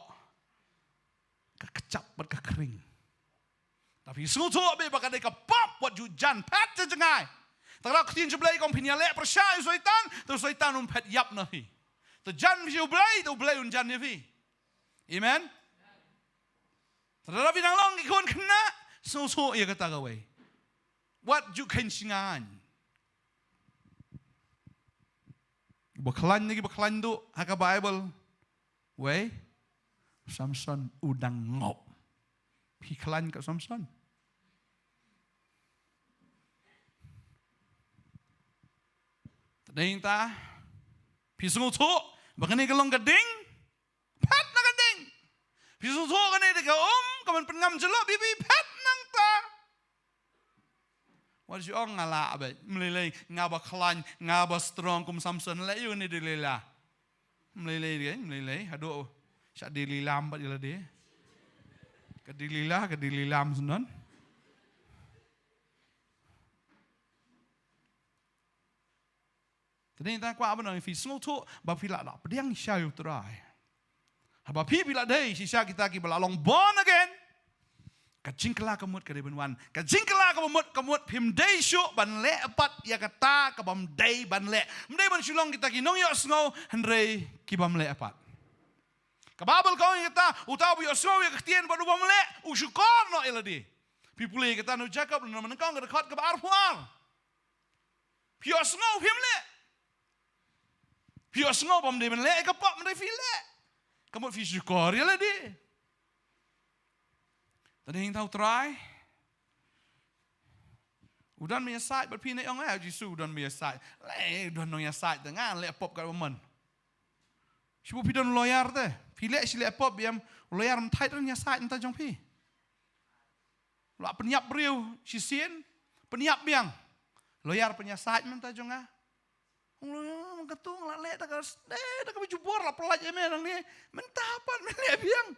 kekecap berkekering. Tapi suatu be bakal deka pop what jujan pat jengai. Tara ketin sebelah kong pinya lek persyai syaitan, terus syaitan umpet yap nahi. Terjan visi ublay unjan nahi. Amen. Tara binang long ikon kena, so ia kata gawe. What you can singan. Baklan lagi baklan tu, haka Bible. Way, Samson udang ngop. Piklan kat Samson. Tading ta, pisung tu, bakani kalong gading, pat na gading. Pisung tu kani deka kaman pengam jelok bibi pat nang ta. What you ong ngala abet, melilai ngaba klan, ngaba strong kum Samson le you ni dilila. Melilai, aduh, syak dililam bat jela dia. Kedililam sunan. Tadi kita kuat apa nang fisung tu, bapi lah pedang syau terai. Bapi bila deh sisa kita ki belalong born again. Kajingkala kemut keribenwan, kajingkala kemut pim day syuk ban le apat ya kata kabam day ban le. Mendai ban sulong kita ki nong yok snow hendrei ki bam le apat. Kababel kau kita utabu yok snow ya ketien badu bam le usukor no eladi. Pipule kita nu Jacob nu menengkang dekat ke arfuar. Pio snow pim le. Pio snow bam day ban le ke pop mendai file. Kamu fi sukor eladi. Tadi yang tahu try. Udan punya side berpindah yang lain jisu udan punya side. Udan punya side dengan le pop kat momen. Siapa pidon lawyer teh? Pilih si le pop yang lawyer mentai tu punya side entah jong pi. Lah penyiap beriu si sin penyiap biang. Lawyer punya side mentah jong ah. Ketung lah le tak tak kami jubor lah pelaj emang ni mentah apa le biang.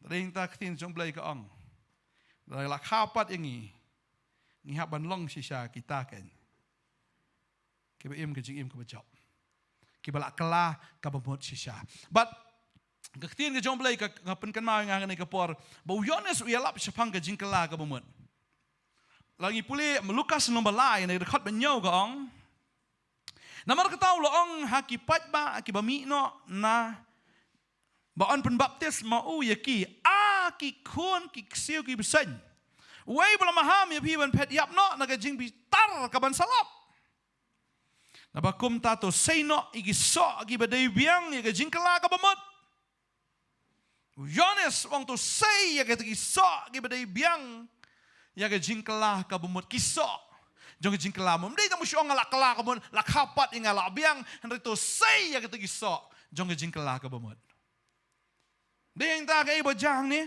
Ring tak tin jom belai ke ong. Dari lah kapat ini. Ngihap ban long sisa kita kan. Kiba im ke jing im ke bejok. Kiba lak kelah ke bemut sisa. But ketin ke jom belai ke ngapen kan mau ngane ke por. Bau Yohanes uyalap sepang ke jing kelah ke bemut. Lagi pulih Lukas nombor lain dari dekat benyau ke ong. Namar ketau lo ong hakipat ba akiba mi no na Baan penbaptis mau ya ki ki kun ki siu ki besen. Wei belum maham ya pi ban pet yap no naga jing bi tar ka ban salap. Nabakum tato sei no igi so ki badai biang ya ka jing kala ka bamot. Yohanes wong to sei ya ka ki so ki badai biang ya ka jing kala ka bamot ki so. Jong jing kala mom dei tamu syong la kala ka bon la kapat inga la biang henry to sei ya ka ki so jong jing kala ka bamot. Dia yang tak kaya bajang ni.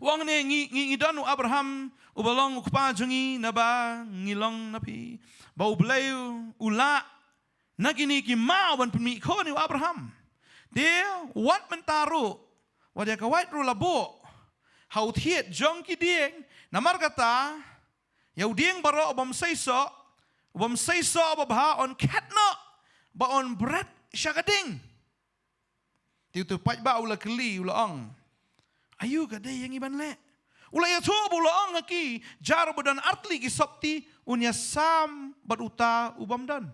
Wang ni ngidanu Abraham ubalong ukpa jungi naba ngilong napi. Bau belai ula Nagini ki mau ban pemi ko ni Abraham. Dia wat mentaru. Wadia ka wait ru labo. Hau thiet jong ki dieng. Namar kata. Yau dieng baro obam seiso. Obam seiso obabha on katno. Ba on bread syagading. Tiu tu pat ba ula keli ula ong. Ayu ka day yang iban le. Ula ya tu ula ong haki. Jar badan artli ki sopti. Unya sam bat uta ubam dan.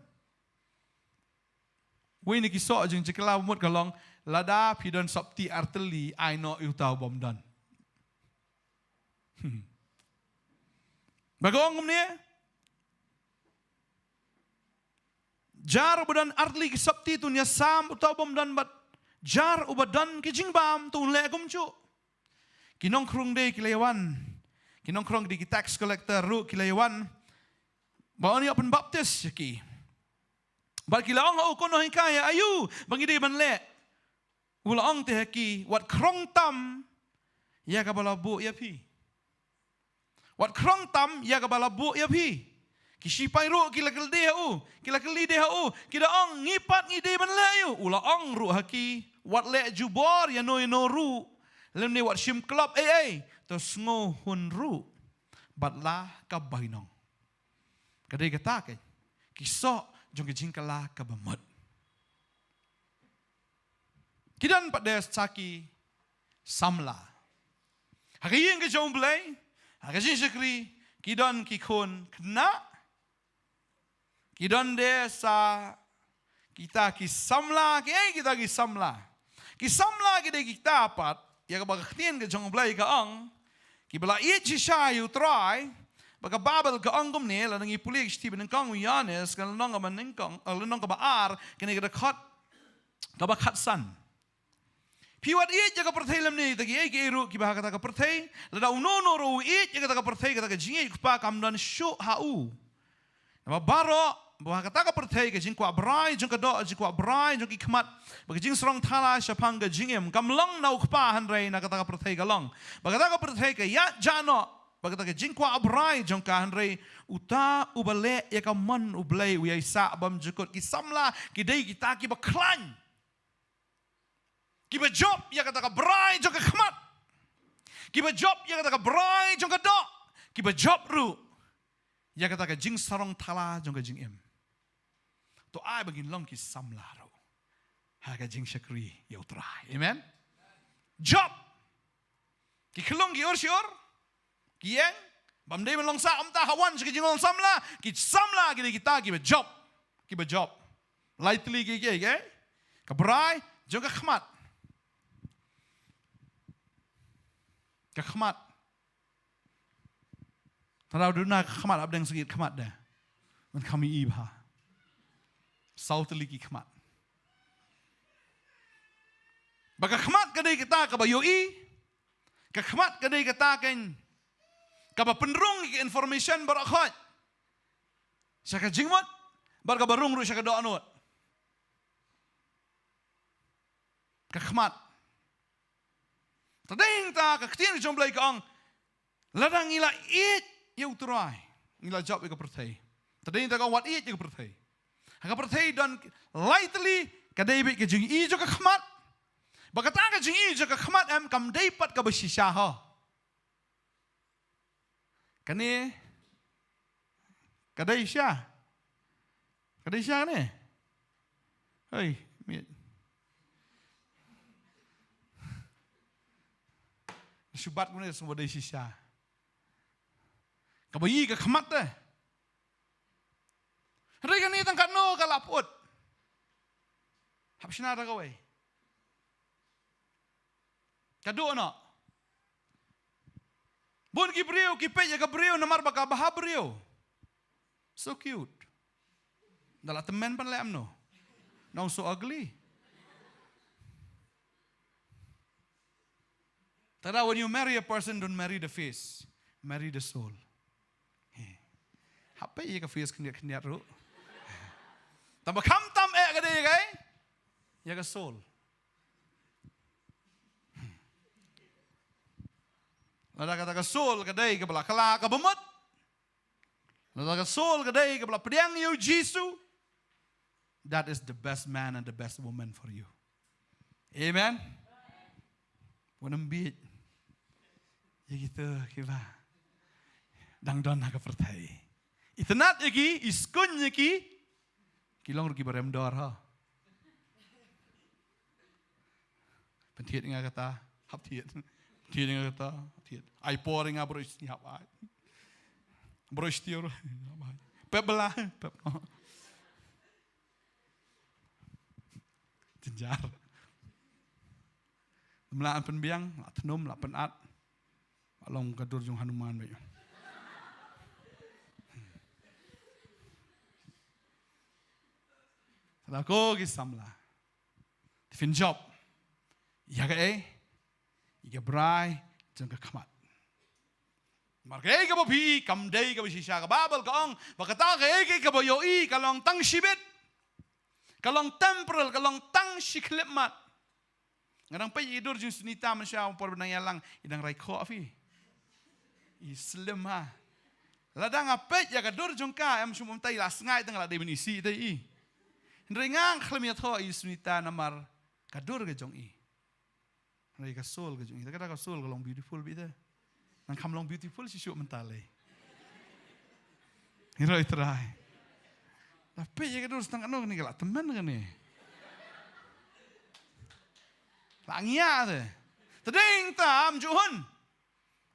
Wei ni kisah jeng cekala mut kalong lada pidon sopti artli aino uta ubam dan. Bagong ni. Jar badan artli ki sopti tu nya sam uta ubam dan bat jar ubadan ki jingbam tu le gumcu. Kinong krung de kilayawan. Kinong krung di tax collector ru kilayawan. Bawa ni open baptist ki. Bal kilaong au kono hikaya ayu bangi de ban le. Ulaong te haki wat krong tam ya ka balabu ya pi. Wat krong tam ya ka balabu ya pi. Kisipai ru kila de hu, kila keli de hu, kila ong ngipat ngide ban le yu. Ulaong ru haki wat le jubor ya no ru. Lem ni wat shim club to sngo hun ru. Batla ka bainong. Kadai kata ke kisah jong jingkala ka bamut. Kidan pada saki samla. Hakayin ke jong blai, hakajin sekri kidan kikon kena. Kidan desa kita ki samla ke kita ki samla. Ki samla ke de kita apat ya ka bagaktin ke jong blai ka ang ki bala i chisai utrai. Baka babel ka anggom ni la nang ipulik sti ben kang Yanes kan nang ka maning kang nang ka baar kini ka khat ka ba khat san piwat i jaga perthailam ni tagi ai ke ru ki ba kata ka perthai la da uno no ru i jaga ka perthai ka jingi pa kam dan shu hau ba baro ba kata ka perthai ka jing kwa brai jing ka do jing kwa brai jing ki khmat ba jing srong thala shapang ka jingem kam long nau khpa han rei na kata ka perthai ka long ba kata ka perthai ka ya jano Bagata ke jingkwa abrai jongka hanrei uta ubale ya ka man ublai uyai sa bam jukut ki samla ki dei kita ki baklan ki ba job ya kata ka brai jongka khmat ki ba job ya kata ka brai jongka do ki ba job ru ya kata ka jing sarong thala jongka jing em to ai bagin long ki samla ro ha ka jing shakri ya utrai amen job ki khlong ki or shior Kieng, bamdei melongsa amta hawan sekejing long samla, ki samla kita ki be job, lightly ki kabrai jong ka khmat, Tarau duna khmat abdeng sekit khmat dah, man kami ibha, sautli ki khmat, baka khmat kadai kita kabayoi, ka khmat kadai kita kan Kaba penrung information berakhot. Saka jingmot bar kaba rung ru saka do anut. Kakhmat. Tadeng ta kaktin jom blai kaang ladang ila it yau turai. Ila job ka perthai. Tadeng ta ka wat it ka perthai. Ka perthai dan lightly kadai bi ka jing i jo kakhmat. Bakata ka jing i jo kakhmat am kam dei pat ka basisha ha. Kani kadai sya ni hei mit subat ni semua dari sisa kabayi ka khamat dah hari kani tangkat no kalaput hapsina ra kawai kado no Bon ki brio ki pe ka brio namar baka baha brio. So cute. Dala temen pan le amno. Now so ugly. Tada when you marry a person don't marry the face, marry the soul. Apa ye ka face kniat ru. Tamba kham tam ka de kai. Ya ka soul. Lada kata ka soul kadai ka bala kala ka bamut. Lada ka soul kadai ka bala pediang yu Jisu. that is the best man and the best woman for you. Amen. Wanambit. Ya gitu, kiba. Dangdon naga pertai. Itanat iki, iskun iki, kilong rugi barem dor ha. Pentit nga kata, hap tiet. Tiet nga kata, tiet. Ai por nga bros ni hap ai. Bros tior. Pep belah, pep. Jenjar. Melaan penbiang, la tenum, la penat. Along kadur jung Hanuman bayo. Ako gisamla. Tifin job. Yaga iga brai, jung kamat. Marke ka babi, kamday ka bisisya ka babal kaong, bakata ka boyoi, kalong tang shibit. Kalong temporal, kalong tang shiklemat. Ngarang pa idur jung sunita man siya por benang idang rai coffee. Islam ha. Ladang apet ya kadur jung ka am sumum tay las ngai tang la de benisi tay i. Ndrengang khlemiat ho i sunita namar kadur ke jong i. Rai ka soul ke jong i. Kada ka soul kalong beautiful bi de. Nang kam long beautiful si syuk mentale. Hiroi try. Tapi ya kadur setang ano ni kala teman kan ni. Langia tu. Tading tam juhun.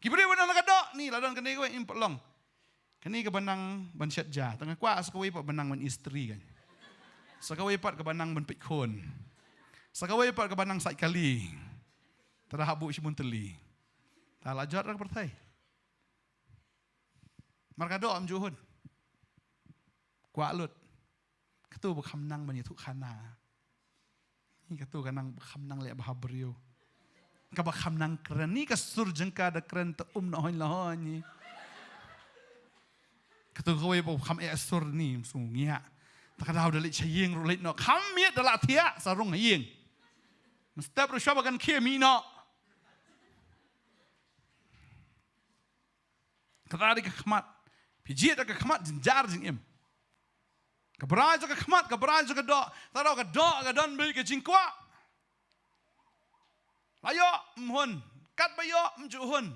Kibri benang nakadok ni ladon kene ko import long. Kene ke benang ban syat ja. Tengah kuat sekawai pat benang ban isteri kan. Sekawai pat ke benang ban pikon. Sekawai pat ke benang sait kali. Tada habu simun teli. Ta lajat rak pertai. Markadok am juhun. Kuat lut. Ketu bekam nang ban itu khana. Ni ketu kanang bekam nang le bahabrio. Kabakam nang keren ni kasur jengka da keren te nohon lahon ni. Ketu kawai bekam asur ni sungia. Takadaw dalit sayeng rulit no kami dalat tia sarung hayeng. Mesti berusaha bagan kemi no. Katari kekmat. Pijit ka kekmat jenjar jengim. Kabrai ka kekmat, kabrai ka dok. Taraw ka dok ka don beli ka jingkwa. Layo mhun, kat bayo mjuhun.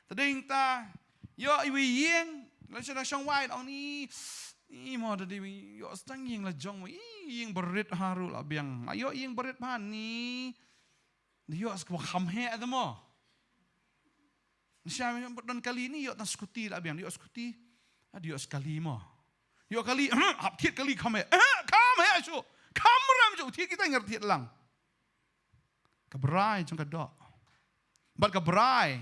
Tading ta yo iwi yeng, la sina syong wai ong ni mo tadi yo stang yeng la jong yeng berit haru la biang. Ayo yeng berit pan ni. Yo as ko kham he adamo. Siya don kali ni yo tan skuti la biang, yo skuti. Adio sekali mo. Yo kali hap tiet kali kham he. Kham he su. Kham ram su tiet kita ngerti lang. Kabrai jong kadok. Bat kabrai.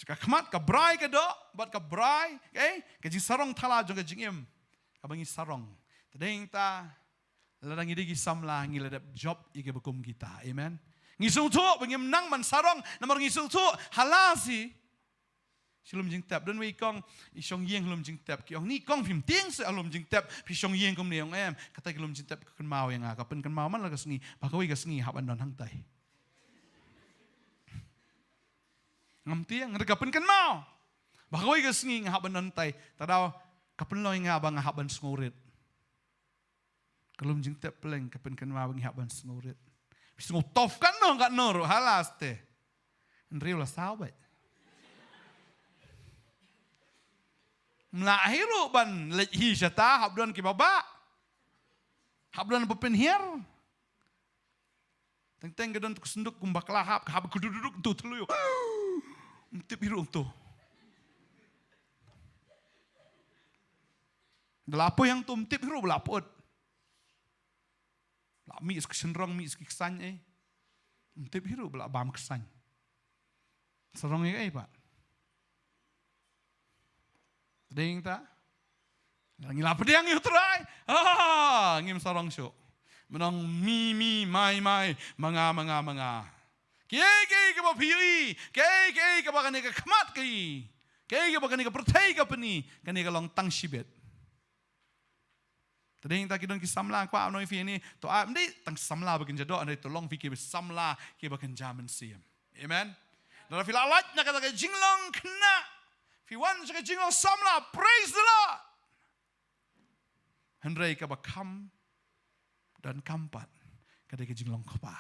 Jika khamat kabrai kadok, bat kabrai, okay? Kajing sarong thala jong kajingim. Kabangi sarong. Tadeng ta ladang idigi samla ngiladap job ike bekum kita. Amen. Ngisung tu bangim nang man sarong namar ngisung tu halasi. Silum jing tap dan wei kong isong yeng lum jing tap kiong ni kong phim tieng se alum jing tap pisong yeng kom neong em kata lum jing tap kan mau yang akapen kan mau man la kasngi bakawai kasngi hap andon hang tai. Ngam tiang ngakapen kan mau. Bakawai kasngi ngahap andon tai tadaw kapen loy nga bang ngahap ban sngorit. Kalum jing tap pleng kapen kan mau ngahap ban sngorit. Pisong tof kan no enggak nor halas te. Nriu la sahabat. Melahiru ban lehi syata habduan ki baba. Habduan pepenhiar. Teng-teng gedon tu senduk kumbak lahap hab kududuk tu teluyo. Tip hiru tu. Delapo yang tum tip hiru belapot. La mi is kesenrong mi is kisany Tip hiru belak bam kesany. Serong ye Pak. Ding ta. Ngilap pedang yu try. Ngim sarong syuk. Menang mi mai manga. Kei ke ba piri. Kei ke ba kani ke khamat kei. Kei ke ba kani ke pertai ke pani. Kani ke long tang shibet. Tading ta kidon ki samla kwa noi fi ni to amdi tang samla bakin jado andai to long fi ke samla ke bakin jaman siam. Amen. Dara fi lalat na kata ke jinglong kena. If you want to get samla, praise the Lord. Henry ka bakam dan kampat kada ke jinglong kapa.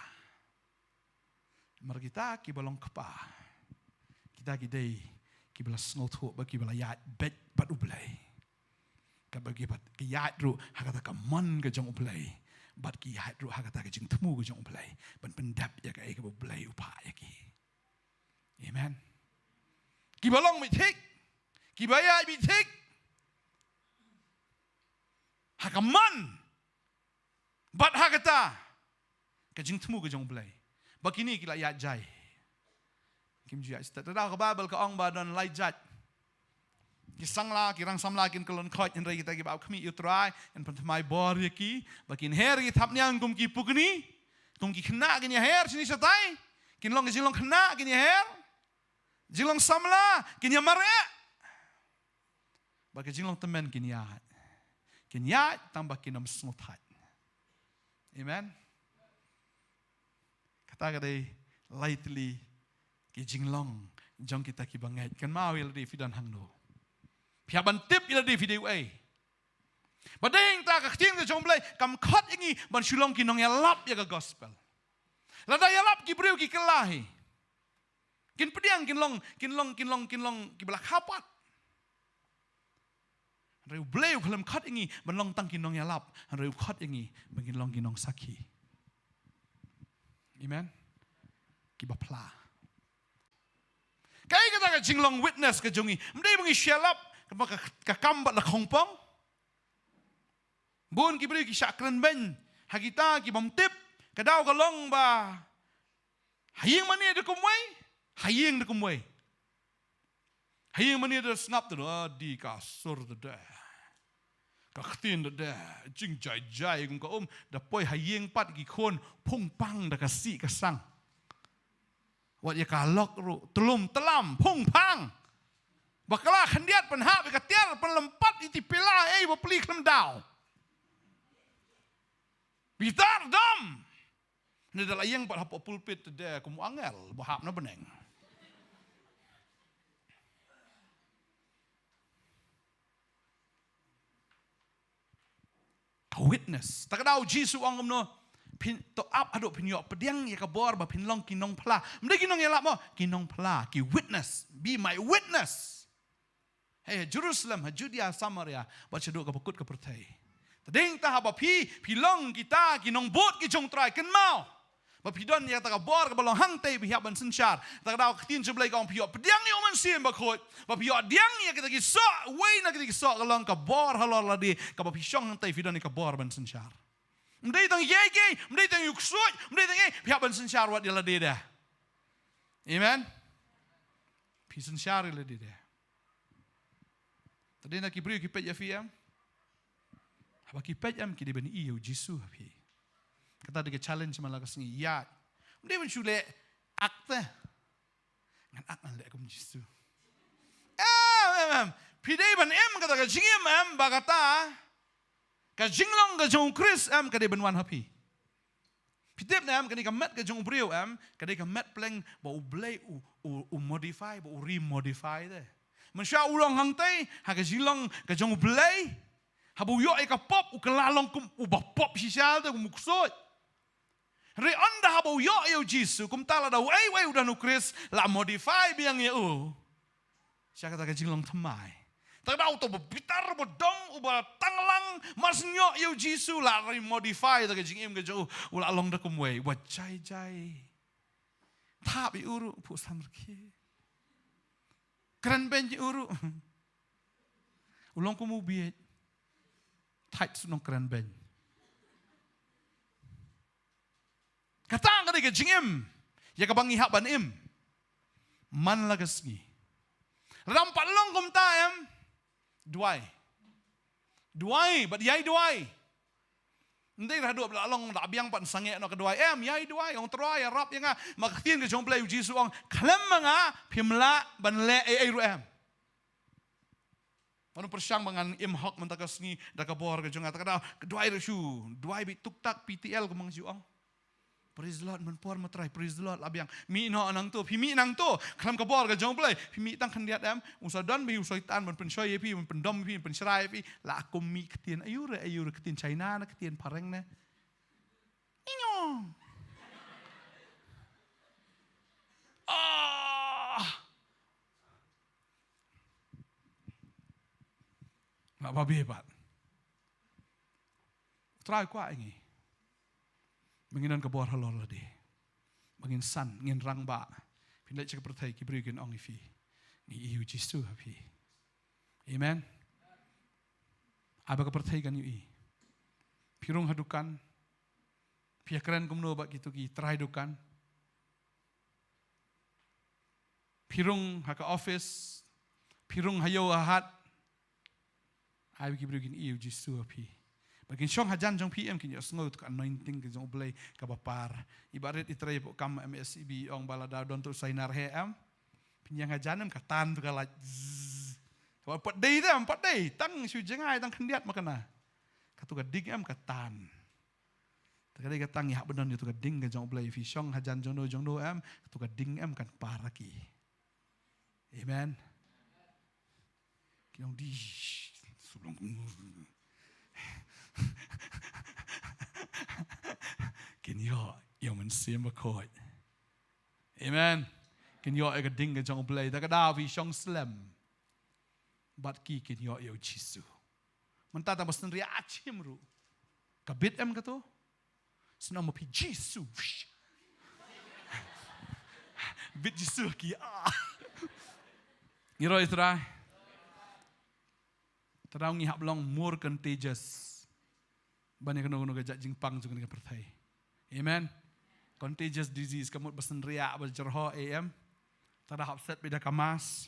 Mar kita ki balong kapa. Kita gidei ki bala snot ho ba ki bala ya bet bat ublai. Ka bagi bat ki ya ru hakata ka man ke jong ublai. Bat ki ya ru hakata ke jing temu ke jong ublai. Ban pendap ya ka ke ublai upa ya ki. Amen. Ki balong mi tik. Ki baya mi tik. Hakaman. Bat hakata ke jing temu ke jong ublai. Bakini kila ya jai. Kim jia istat da ka babel ka ong ba don lai jat. Ki sangla ki rang samla kin kolon khot in rei kita ki ba khmi utrai en panthmai bor ye ki bakin her ki thap nyang kum ki pugni kum ki khna kin ya her sini satai kin long jing long khna kin ya her jing long samla kin ya mare bakin jing long temen kin ya tambah kin nam smutat. Amen. Kata kadai lightly ki jinglong jong kita ki bangai kan mau il di fidan hangno pia ban tip il di video ai badeng ta ka ting de jong blai kam khat ingi ban shulong ki nong ya lap ya ka gospel la da ya lap ki breu ki kelahi kin pediang kin long ki bala khapat reu bleu khalam khat ingi ban long tang ki nong ya lap reu khat ingi ban kin long ki nong sakhi. Amen. Ki bapla. Kaya kita ka jinglong witness ka jongi. Mday mangi shalap ka kambat la khongpong. Bun ki beri ki sakran ben. Hagita ki bamtip. Kadaw ka long ba. Haying mani de kumway. Haying de kumway. Haying mani de snap de di ka sur de da. Ka khtin de da. Jing jai kum ka da poi haying pat ki khon phung pang da ka si ka sang. Wat ya kalok ru telum telam pung pang bakala khandiat penha be katiar penlempat iti pela ba pli klem daw bitar dam ne dala yang pat hap pulpit de kum angel bahap na beneng a witness takadaw jisu ang no pin to up aduk pin yok pediang ya ka bor ba pin long kinong pla mde kinong ya lap mo kinong pla ki witness be my witness. Hey Jerusalem ha Judea Samaria ba cheduk ka pekut ka pertai tading ta ba pi long kita kinong bot ki jong trai ken mau ba pidon ya ta ka bor ka balong hang te bi hab ban senchar ta ka daw tin jublai ka pi yok pediang yo man sim ba khot ba pi yok diang ya kita ki so wei na kita ki so ka long ka bor halor la di ka ba pi shong hang te pidon ka bor ban senchar. Mday tang yege, mday tang yuksut, mday tang pihak ban sensyar wat dia lade dah. Amen. Pi sensyar lade dah. Tadi nak kibri kipet ya fiam. Apa kipet am ki de ben iyo Jisu api. Kata de challenge malah kasengi ya. Mday ben shule akta. Ngan ak an le kum Jisu. Pi de ben kata ka jingim ba kata ka jinglong ka jong Chris ka de benwan happy. Pitip na ka ni ka met ka jong brio ka de ka met pleng ba u blay u modify ba u remodify de. Man sha ulong hang tai ha ka jinglong ka jong blay ha bu yo ka pop u ka lalong kum u ba pop si sha de kum kusot. Re anda ha bu yo Jisu kum tala da wei udah nu Chris la modify biang ya u. Sya kata ka jinglong thamai. Tadaw to bitar bodong uba tanglang masnyo yo Jisu la remodify ta jing im ke jo ula long da kumwe wa jai tha bi uru pu samrki kran ben uru ulong kumu bi tight sunong kran ben katang ka jing im ya ka bangi hak ban im man la gasni rampat long kum ta Duai, but yai duai. Nanti radu belalong tak biang pan sange no keduai. Yai duai, orang teruai Arab yang maktin ke jong play Jisu orang kalam manga pimla ban le ai ru Manu persyang dengan imhak mentakas ni dak bor ke jong kata keduai resu, duai bi tuk tak PTL ke mang juang. Praise the Lord menpor matrai praise the Lord labiang mi no anang tu pimi nang tu kalam kabor ka jong play pimi tang khandiat usadan bi usaitan men pensoi pi men pendom pi pensrai pi la akum mi ketien ayure ketien China na ketien pareng na Inyong. Nggak babi hebat. Try kuat ini. Menginan ke bawah halal lagi. Mengin san, ngin rang ba. Pindah cek pertai kiberikan ong ifi. Ni iu jisu hapi. Amen. Aba ke pertai kan yui. Pirung hadukan. Pihak keren kumno bak gitu ki try dukan. Pirung haka office. Pirung hayo ahat. Ai kiberikan iu jisu hapi. Bagian syong hajan jong PM kini asngot ke anointing ke jong oblay ke bapar. Ibarat itray po kam MSCB ong balada don tu sainar hem. Pinyang hajanem katan tu kalah. Empat day tang syu jengai tang kendiat makana. Katu ka ding em katan. Takade ka tang ya benon itu ka ding ke jong oblay fi syong hajan jong no em katu ka ding em kan paraki. Amen. Kinong di sulung Kinyo yung sim akoi. Amen. Kinyo ay kading ka jong play. Takadawi siyang slam. Bat ki kinyo yung jisu. Mantatapos ng reaction ru. Kabit em ka to. Sinang mo pi jisu. Bit jisu ki. Ngiro itra. Tadaw ngihap lang more contagious. Banyak kena gajak jingpang juga dengan pertai. Amen. Contagious disease kamut basen riak berjerho AM. Tada hapset beda kamas.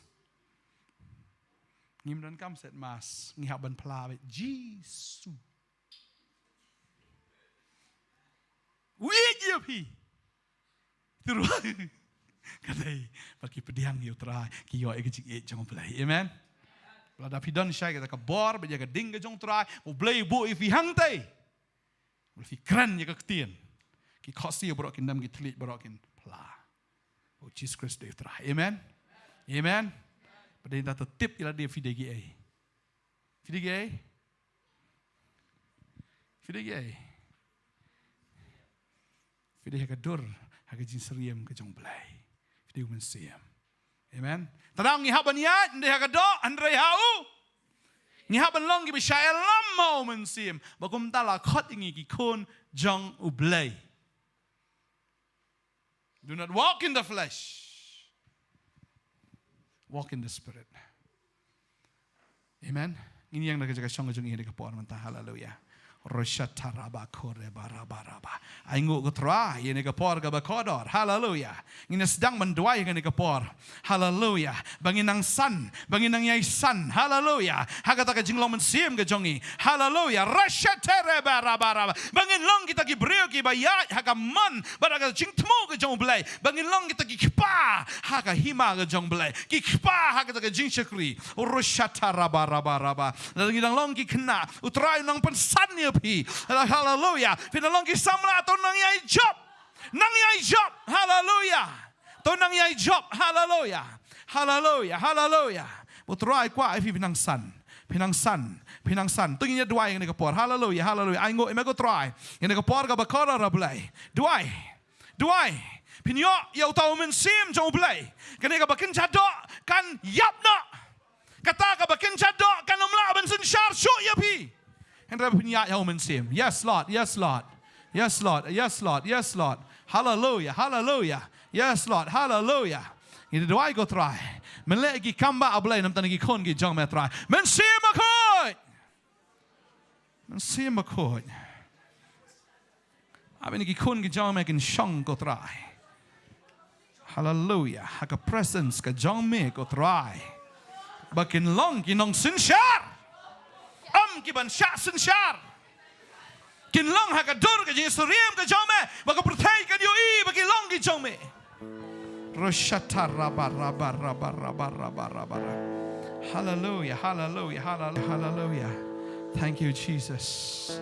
Ngim dan kam set mas. Ngihap ban pelawe. Jisu. Wih pi. Terus. Kadai. Bagi pediang yo terai. Kiyo ekejik jangan pelai. Amen. Lada pidon syai kata kabor. Berjaga ding ke jong terai. Ublay bu ifi hangtai. Ufi keren ya ketien. Ki khasi borokin dam ki telit borokin pla. Oh Jesus Christ dia terah. Amen. Amen. Pada kita tetip ila dia fidegi ai. Fidegi ai. Fidegi ai. Fidegi kadur haga jin seriam ke jong belai. Fidegi men siam. Amen. Tadang ngihap baniat ndeh haga do andre hau. Ngihaban long ki bisaya lam mau mensim. Bagum tala khot ingi ki kon jong ublay. Do not walk in the flesh. Walk in the spirit. Amen. Ini yang nagajaga syong jong ini kapor mentah. Hallelujah. Roshataraba korebaraba. Aingu kutra ini kapor gabakodor. Hallelujah. Ini sedang menduai ini kapor. Hallelujah. Banginang san, banginang yai san. Hallelujah. Hakata ka jinglong mensim ke jongi. Hallelujah. Roshataraba. Bangin long kita ki breu ki bayat hakaman baraga jingtmo ke jong blai. Bangin long kita ki kipa haka hima ke jong blai. Ki kipa hakata ka jingshakri. Roshataraba. Lalu long ki kena utrai nang pensan hallelujah. Pinalong kisamla to nang yai job. Nang yai job. Hallelujah. To nang yai job. Hallelujah. Hallelujah. Hallelujah. Putrai kwa ifi pinang san. Pinang san. Tu nginya dua yang ni kapor. Hallelujah. Hallelujah. Ai ngo emego try. Yang kapor ka bakora rablai. Duai. Pinyo yau tau mensim jong blai. Kene ka bakin jadok kan yapna. Kata ka bakin jadok kan umla ben sen syar syuk yapi. Yes, Lord. Yes, Lord. Yes, Lord. Yes, Lord. Yes, Lord. Hallelujah. Hallelujah. Yes, Lord. Hallelujah. Ini doa go try. Meleki kamba ablay nam tanagi kon gi jong me try. Men sim akoi. Abin gi kon gi jong me kin shong go try. Hallelujah. Haka presence ka jong me go try. Bakin long ki nong sinshar. Kiban syak sensyar. Kin long hakadur ke jing suriem ke jome. Baka pertai ke dioi bagi long ke jome. Roshata raba. Hallelujah. Hallelujah. Hallelujah. Thank you, Jesus.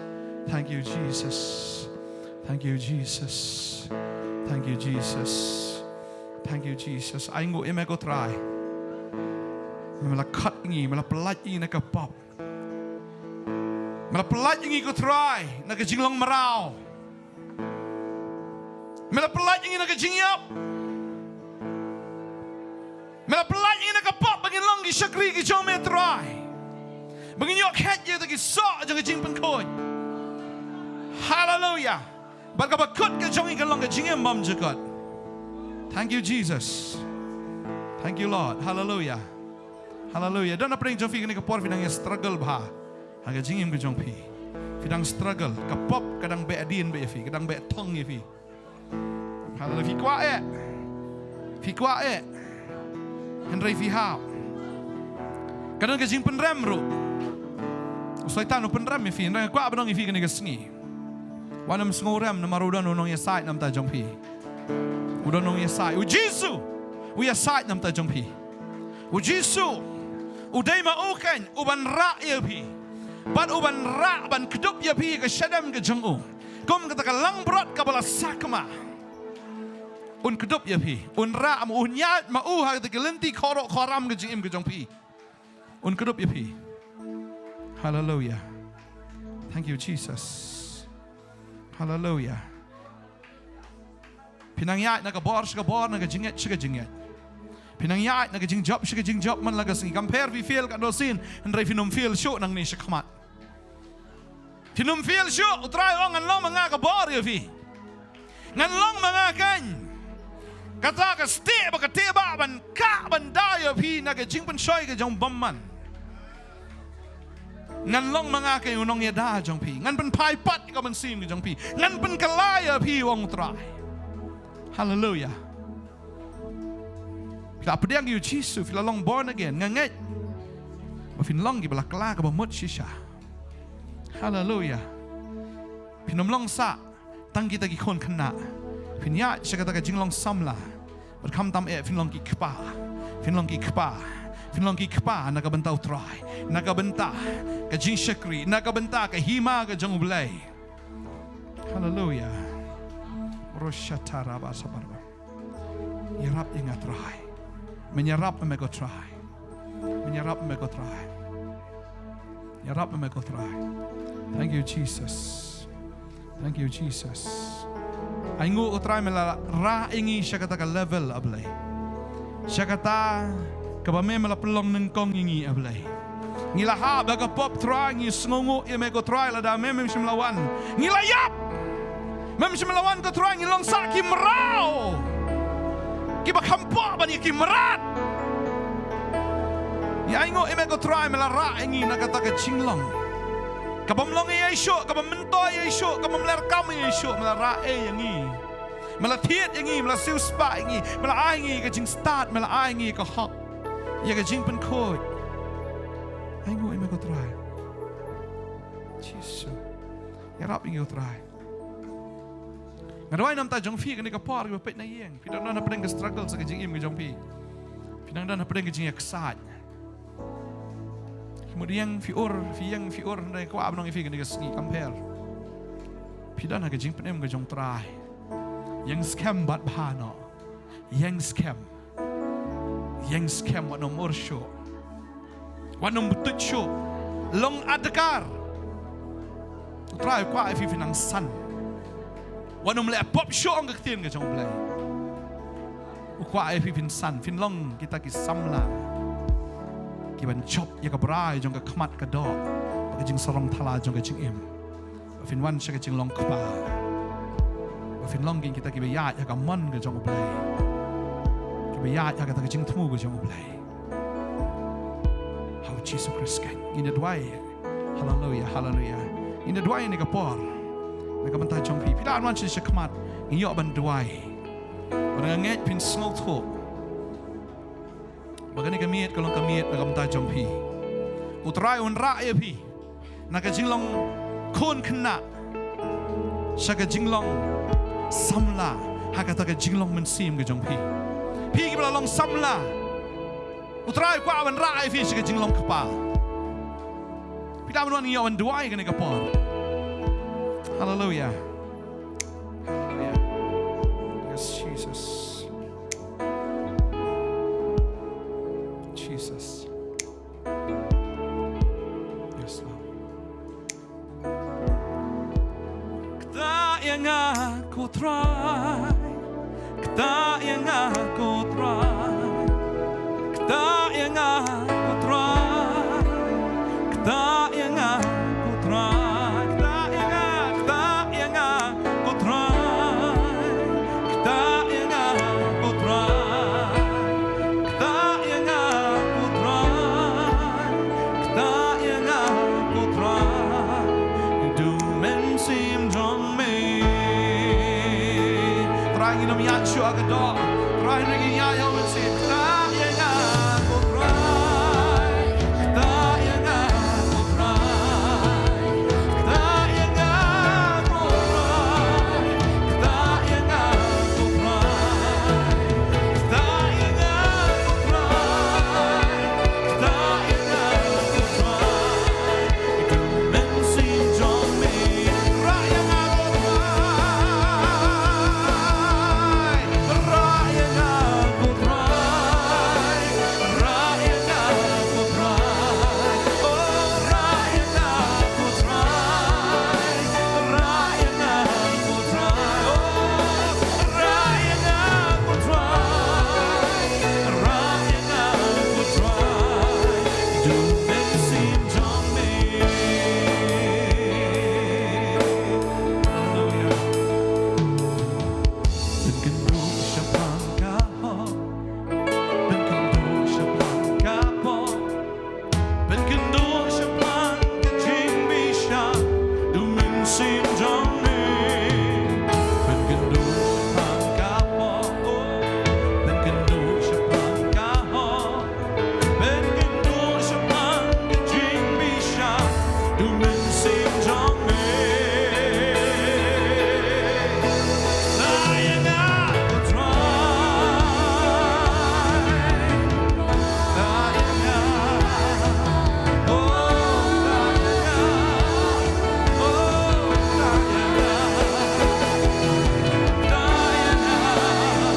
Thank you, Jesus. Thank you, Jesus. Thank you, Jesus. Thank you, Jesus. Aingo emego try. Melakat ini, melapelaj ini nak pop. Melapelaj ini ko try, nak jinglong merau. Mela pelat ingin nak jingyap. Mela pelat ingin nak pop bagi long gi syakri gi jong metrai. Bagi nyok het je tak gi sok jong jing pen koi. Hallelujah. Bagi bakut ke jong gi long gi jingyam bam jekat. Thank you Jesus. Thank you Lord. Hallelujah. Hallelujah. Dan apa yang jong fi ke por finang struggle bah. Haga jingim ke jong pi. Fidang struggle, kapop kadang be adin be fi, kadang be tong ye fi. Hallelujah. Fi kwa e. Henry fi ha. Kadang ke jing penrem ro. Usai tanu penrem ye fi, ndang kwa abang ye fi kene ke sengi. Wanam sngorem na marudan nong ye side nam ta jong pi. Udan nong ye side. U Jesu. U ye side nam ta jong pi. U Jesu. U dai ma okan u ban ra ye pi. Ban uban ra ban kedup ya pi ke syadam ke jeng kom kata lang brot ka bala sakma un kedup ya pi un ra am un nyat ma ha ke lenti khoro khoram ke jing ke jong pi un kedup ya pi. Hallelujah. Thank you Jesus. Hallelujah. Pinang yat na ka bor na ka jinget Pinang yat na ka jing job man laga singi compare vi feel ka dosin ndrai finum feel show nang ni shakmat. Tinum feel show utrai ong ngan long mga ka bor yo fi. Ngan long mga kan. Kata ka ste ba ka te ba ban ka ban da yo fi na ka jing pen shoy ka jong bamman. Ngan long mga ka unong ya da jong pi. Ngan pen pai pat ka ban sim ka jong pi. Ngan pen kalaya pi wong utrai. Hallelujah. Fila pedang you Jesus, fila long born again, nganget. Mafin long gi balak la ka bamut shisha. Hallelujah. Pinom long sa, tang kita gi kon kena. Fin ya sya kata ka jing long samla. Berkam tam fin long gi kpa. Fin long gi kpa na ka bentau try. Na ka benta ka jing syakri, na ka benta ka hima ka jong ulai. Hallelujah. Roshatara ba sabarba. Yarap ingat try. Menyerap me go try. Menyerap me go try. Yarap me go try. Thank you Jesus. Thank you Jesus. Aingu utray mela ra ingi siya kata ka level ablay. Siya kata kabame mela pelong nengkong ingi ablay. Ngilaha baga pop try ngi sngongo me go try la da mem simlawan. Ngilayap. Mem simlawan ko try ngilong sa kimrao. Kiba kampo ba ni kimrat. Ya ingo eme ko try mela ra ingi nakata ka chinglong. Kabam long ye show, kabam mentoy ye show, kabam ler kam ye show mela ra e yangi. Mela thiet yangi, mela siu spa yangi, mela ai ngi ka jing start, mela ai ngi ka hok. Ya ka jing pen khoi. Ai ingo eme ko try. Jesus. Ya rap ingi ko try. Ngadawai nam ta jong fi kani ka par ka pet na yeng. Pinang dan apeng ka struggle sa ka jing im ka jong pi. Pinang dan apeng ka jing eksat. Kemudian fi or ndai ko abnong fi kani ka sngi compare. Pidan ka jing penem ka jong try. Yang scam bat bhano. Yang scam wat nomor show. Wat nom butut show. Long adkar. Try ko fi finang san. Wanum le pop show ang kaktin ka jong blay. Ukwa ai fi fin san fin long kita ki samla. Ki ban chop ya ka brai jong ka khmat ka do. Ka jing sarong thala jong ka jing im. Fin wan sha ka jing long kpa. Fin long ging kita ki be ya ka mon ka jong blay. Ki be ya ka ta ka jing thmu ka jong blay. How Jesus Christ kan. In the way. Hallelujah, hallelujah. In the way ni ka por. Nagkamantay jong pi. Pila anwan siya kmat. Ngiyok ban duway. Pananganget pin snol to. Bagani kamiet kalong kamiet nagkamantay jong pi. Utray unra ya pi. Nakajinglong kon kena. Siya kajinglong samla. Hakata kajinglong mensim ka jong pi. Pi kibala long samla. Utray kwa awan ra ya pi siya kajinglong kapa. Pila anwan ngiyok ban duway kani kapor. Hallelujah. Hallelujah. Yes, Jesus. Jesus. Yes, Lord. Kata yang aku try kedok. Try lagi ya yang mesti. Tak yang aku try. Tak yang aku try. Tak yang aku try. Tak yang aku try. Tak yang aku try. Tak yang aku try. Itu mesti jom me. Tak yang aku try. Tak yang aku try. Tak yang aku try. Oh, tak yang aku try. Tak yang aku try. Oh, tak yang aku try. Tak yang aku try. Do mesti jom me. Hallelujah. Berkendur syapang kahong, berkendur syapang kapong, berkendur syapang kecing bisya, dumen sim jomne. Berkendur syapang kapong, berkendur syapang kahong, berkendur syapang kecing bisya, dumen sim jomne. Tak yang aku try. Tak yang aku. Oh, tak yang aku. Oh, tak yang aku. Tak yang aku.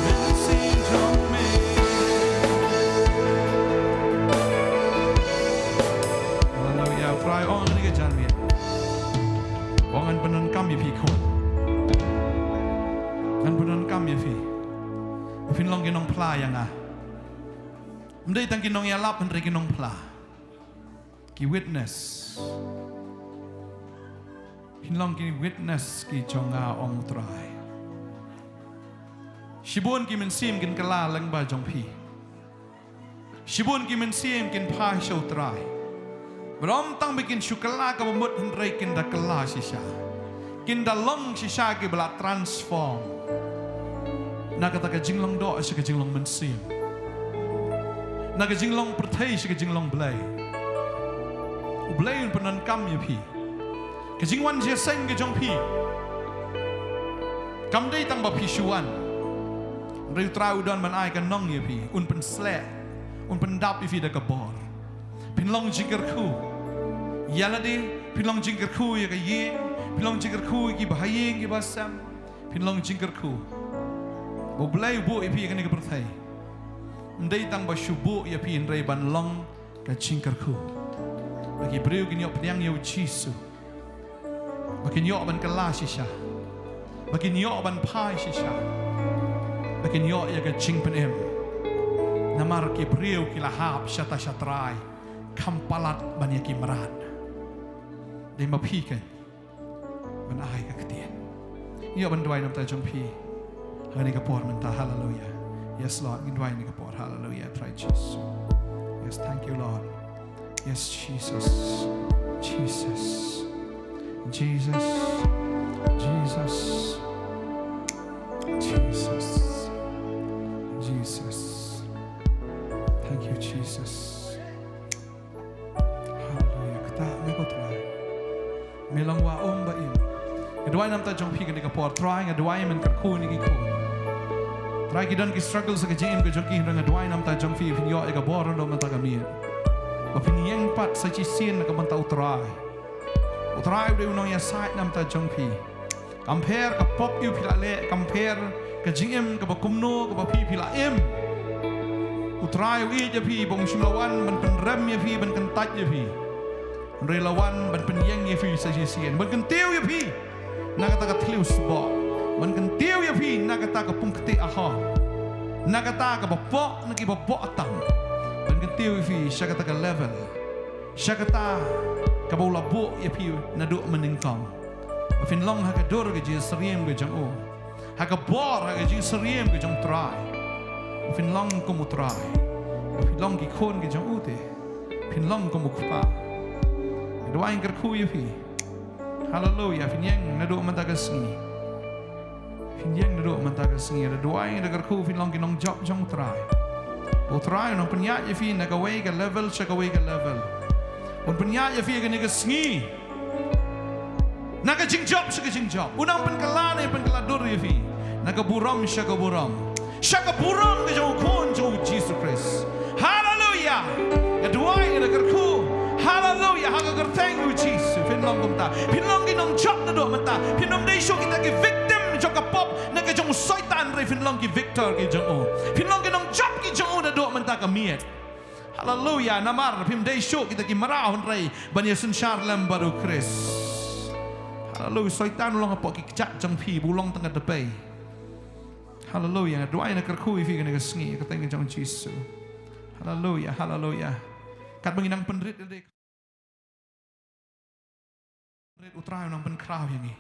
Mesti jom me. Hallelujah. Fry on ni ke jangan me. Wangan penon kami pi kon. Kan penon kami pi. Fin long kinong pla yang ah. Mendai tang kinong ya lap mendai kinong pla. Ki witness. Fin long ki witness ki jonga ong try. Shibun ki men sim kin kala lang ba jong pi. Shibun ki men sim kin pa show try. Berom tang bikin syukala ka bumut hendrai kin da kala sisa. Kin da long sisa ki bela transform. Na kata ka jinglong do sa ka jinglong mensim. Na ka jinglong pertai sa ka jinglong blay. Blay un penan kam ya pi. Ka jingwan je seng ka jong pi. Kam dei tang ba pi shuan. Reu trau don man ai ka nong ya pi. Un pen slek. Un pen dap pi da ka bor. Pinlong jingker ku. Yala de pinlong jingker ku ya ka ye. Pinlong jingker ku ki bahayeng ki basam. Pinlong jingker ku. Bo blay bu ipi ka ni ka perthai. Ndai tang ba shubu ya pi ndai ban long ka jingker ku. Bagi breu ki nyok pnyang yo chisu. Bagi nyok ban kala shisha. Bagi nyok ban pai shisha. Bagi nyok ya ka jing pen em. Namar ki breu ki lahap syata syatrai. Kampalat banyak ki merat. Dei ma pi kan. Ban ai ka ketien. Yo ban dwai nam ta jong pi. Hani ka por man ta hallelujah. Yes Lord, ngin dwai ni ka por hallelujah. Try Jesus. Yes, thank you Lord. Yes Jesus. Jesus. Jesus. Jesus. Jesus. Jesus. Thank you Jesus. Hallelujah. Kita me ko try. Melang wa ba im. Kedua nam ta jong pi ka ni ka por try ngadua men ka ku ni ki ku. Try ki don ki struggle sa ka jim ka jong ki hindang ngadua nam ta jong pi fin yo ka bor ndo man ta ka mi. Ba fin yang pat sa chi sin ka man ta utrai. Utrai de unong ya side nam ta jong pi. Compare ka pop yu pila le compare ka jim ka ba kumno ka ba pi pila em. Utrai wi je pi bong simlawan ban pen rem ya pi ban kan tat ya pi. Relawan ban pen yang ya pi sa chi sin ban kan tiu ya pi. Nakata ka tliu sbo. Man kan tiu ya pi nakata ka pungkti aha. Nakata ka bapo naki bapo atam. Man kan tiu ya pi siya kata ka level. Siya kata ka baula bo ya pi naduk meningkang. Fin long haka dur ka ji seriem ka jang o. Haka bor haka ji seriem ka jang try. Fin long ko mu try. Fin long ki khon ka jang o te. Fin long ko mu kpa. Dua ingkar ku ya pi. Haleluya. Finyeng na do mentagas ni. Finyeng na do mentagas ni. Ada dua yang degar ku fin long kinong job jong try. O try nong penyak ye fin nagaway ka level siya kaway ka level. Un penyak ye fin ka nigasngi. Naga jing job siya ka jing job. Unang penkalana ye penkaladur ye fin. Naga buram siya ka buram. Siya ka buram ka jong kun jong Jesus Christ. Haleluya. Kedua yang degar ku. Haleluya. Haga thank you Jesus. Pinlong kumta. Pinlong ginong job na do mata. Pinlong day show kita ki victim jong kapop. Naga jong soitan re pinlong ki victor ki jong o. Pinlong ginong job ki jong o na do mata ka miet. Haleluya. Namar pim day show kita ki marahon re. Banyasun Charlem baru Chris. Haleluya. Soitan ulang apa ki kecak jong pi bulong tengah depay. Haleluya. Doa yang kerkui fi kena kesengi ketengin jong Jesus. Haleluya. Haleluya. Kat menginang penderit dek. Penderit utara yang pen kraw yang ni.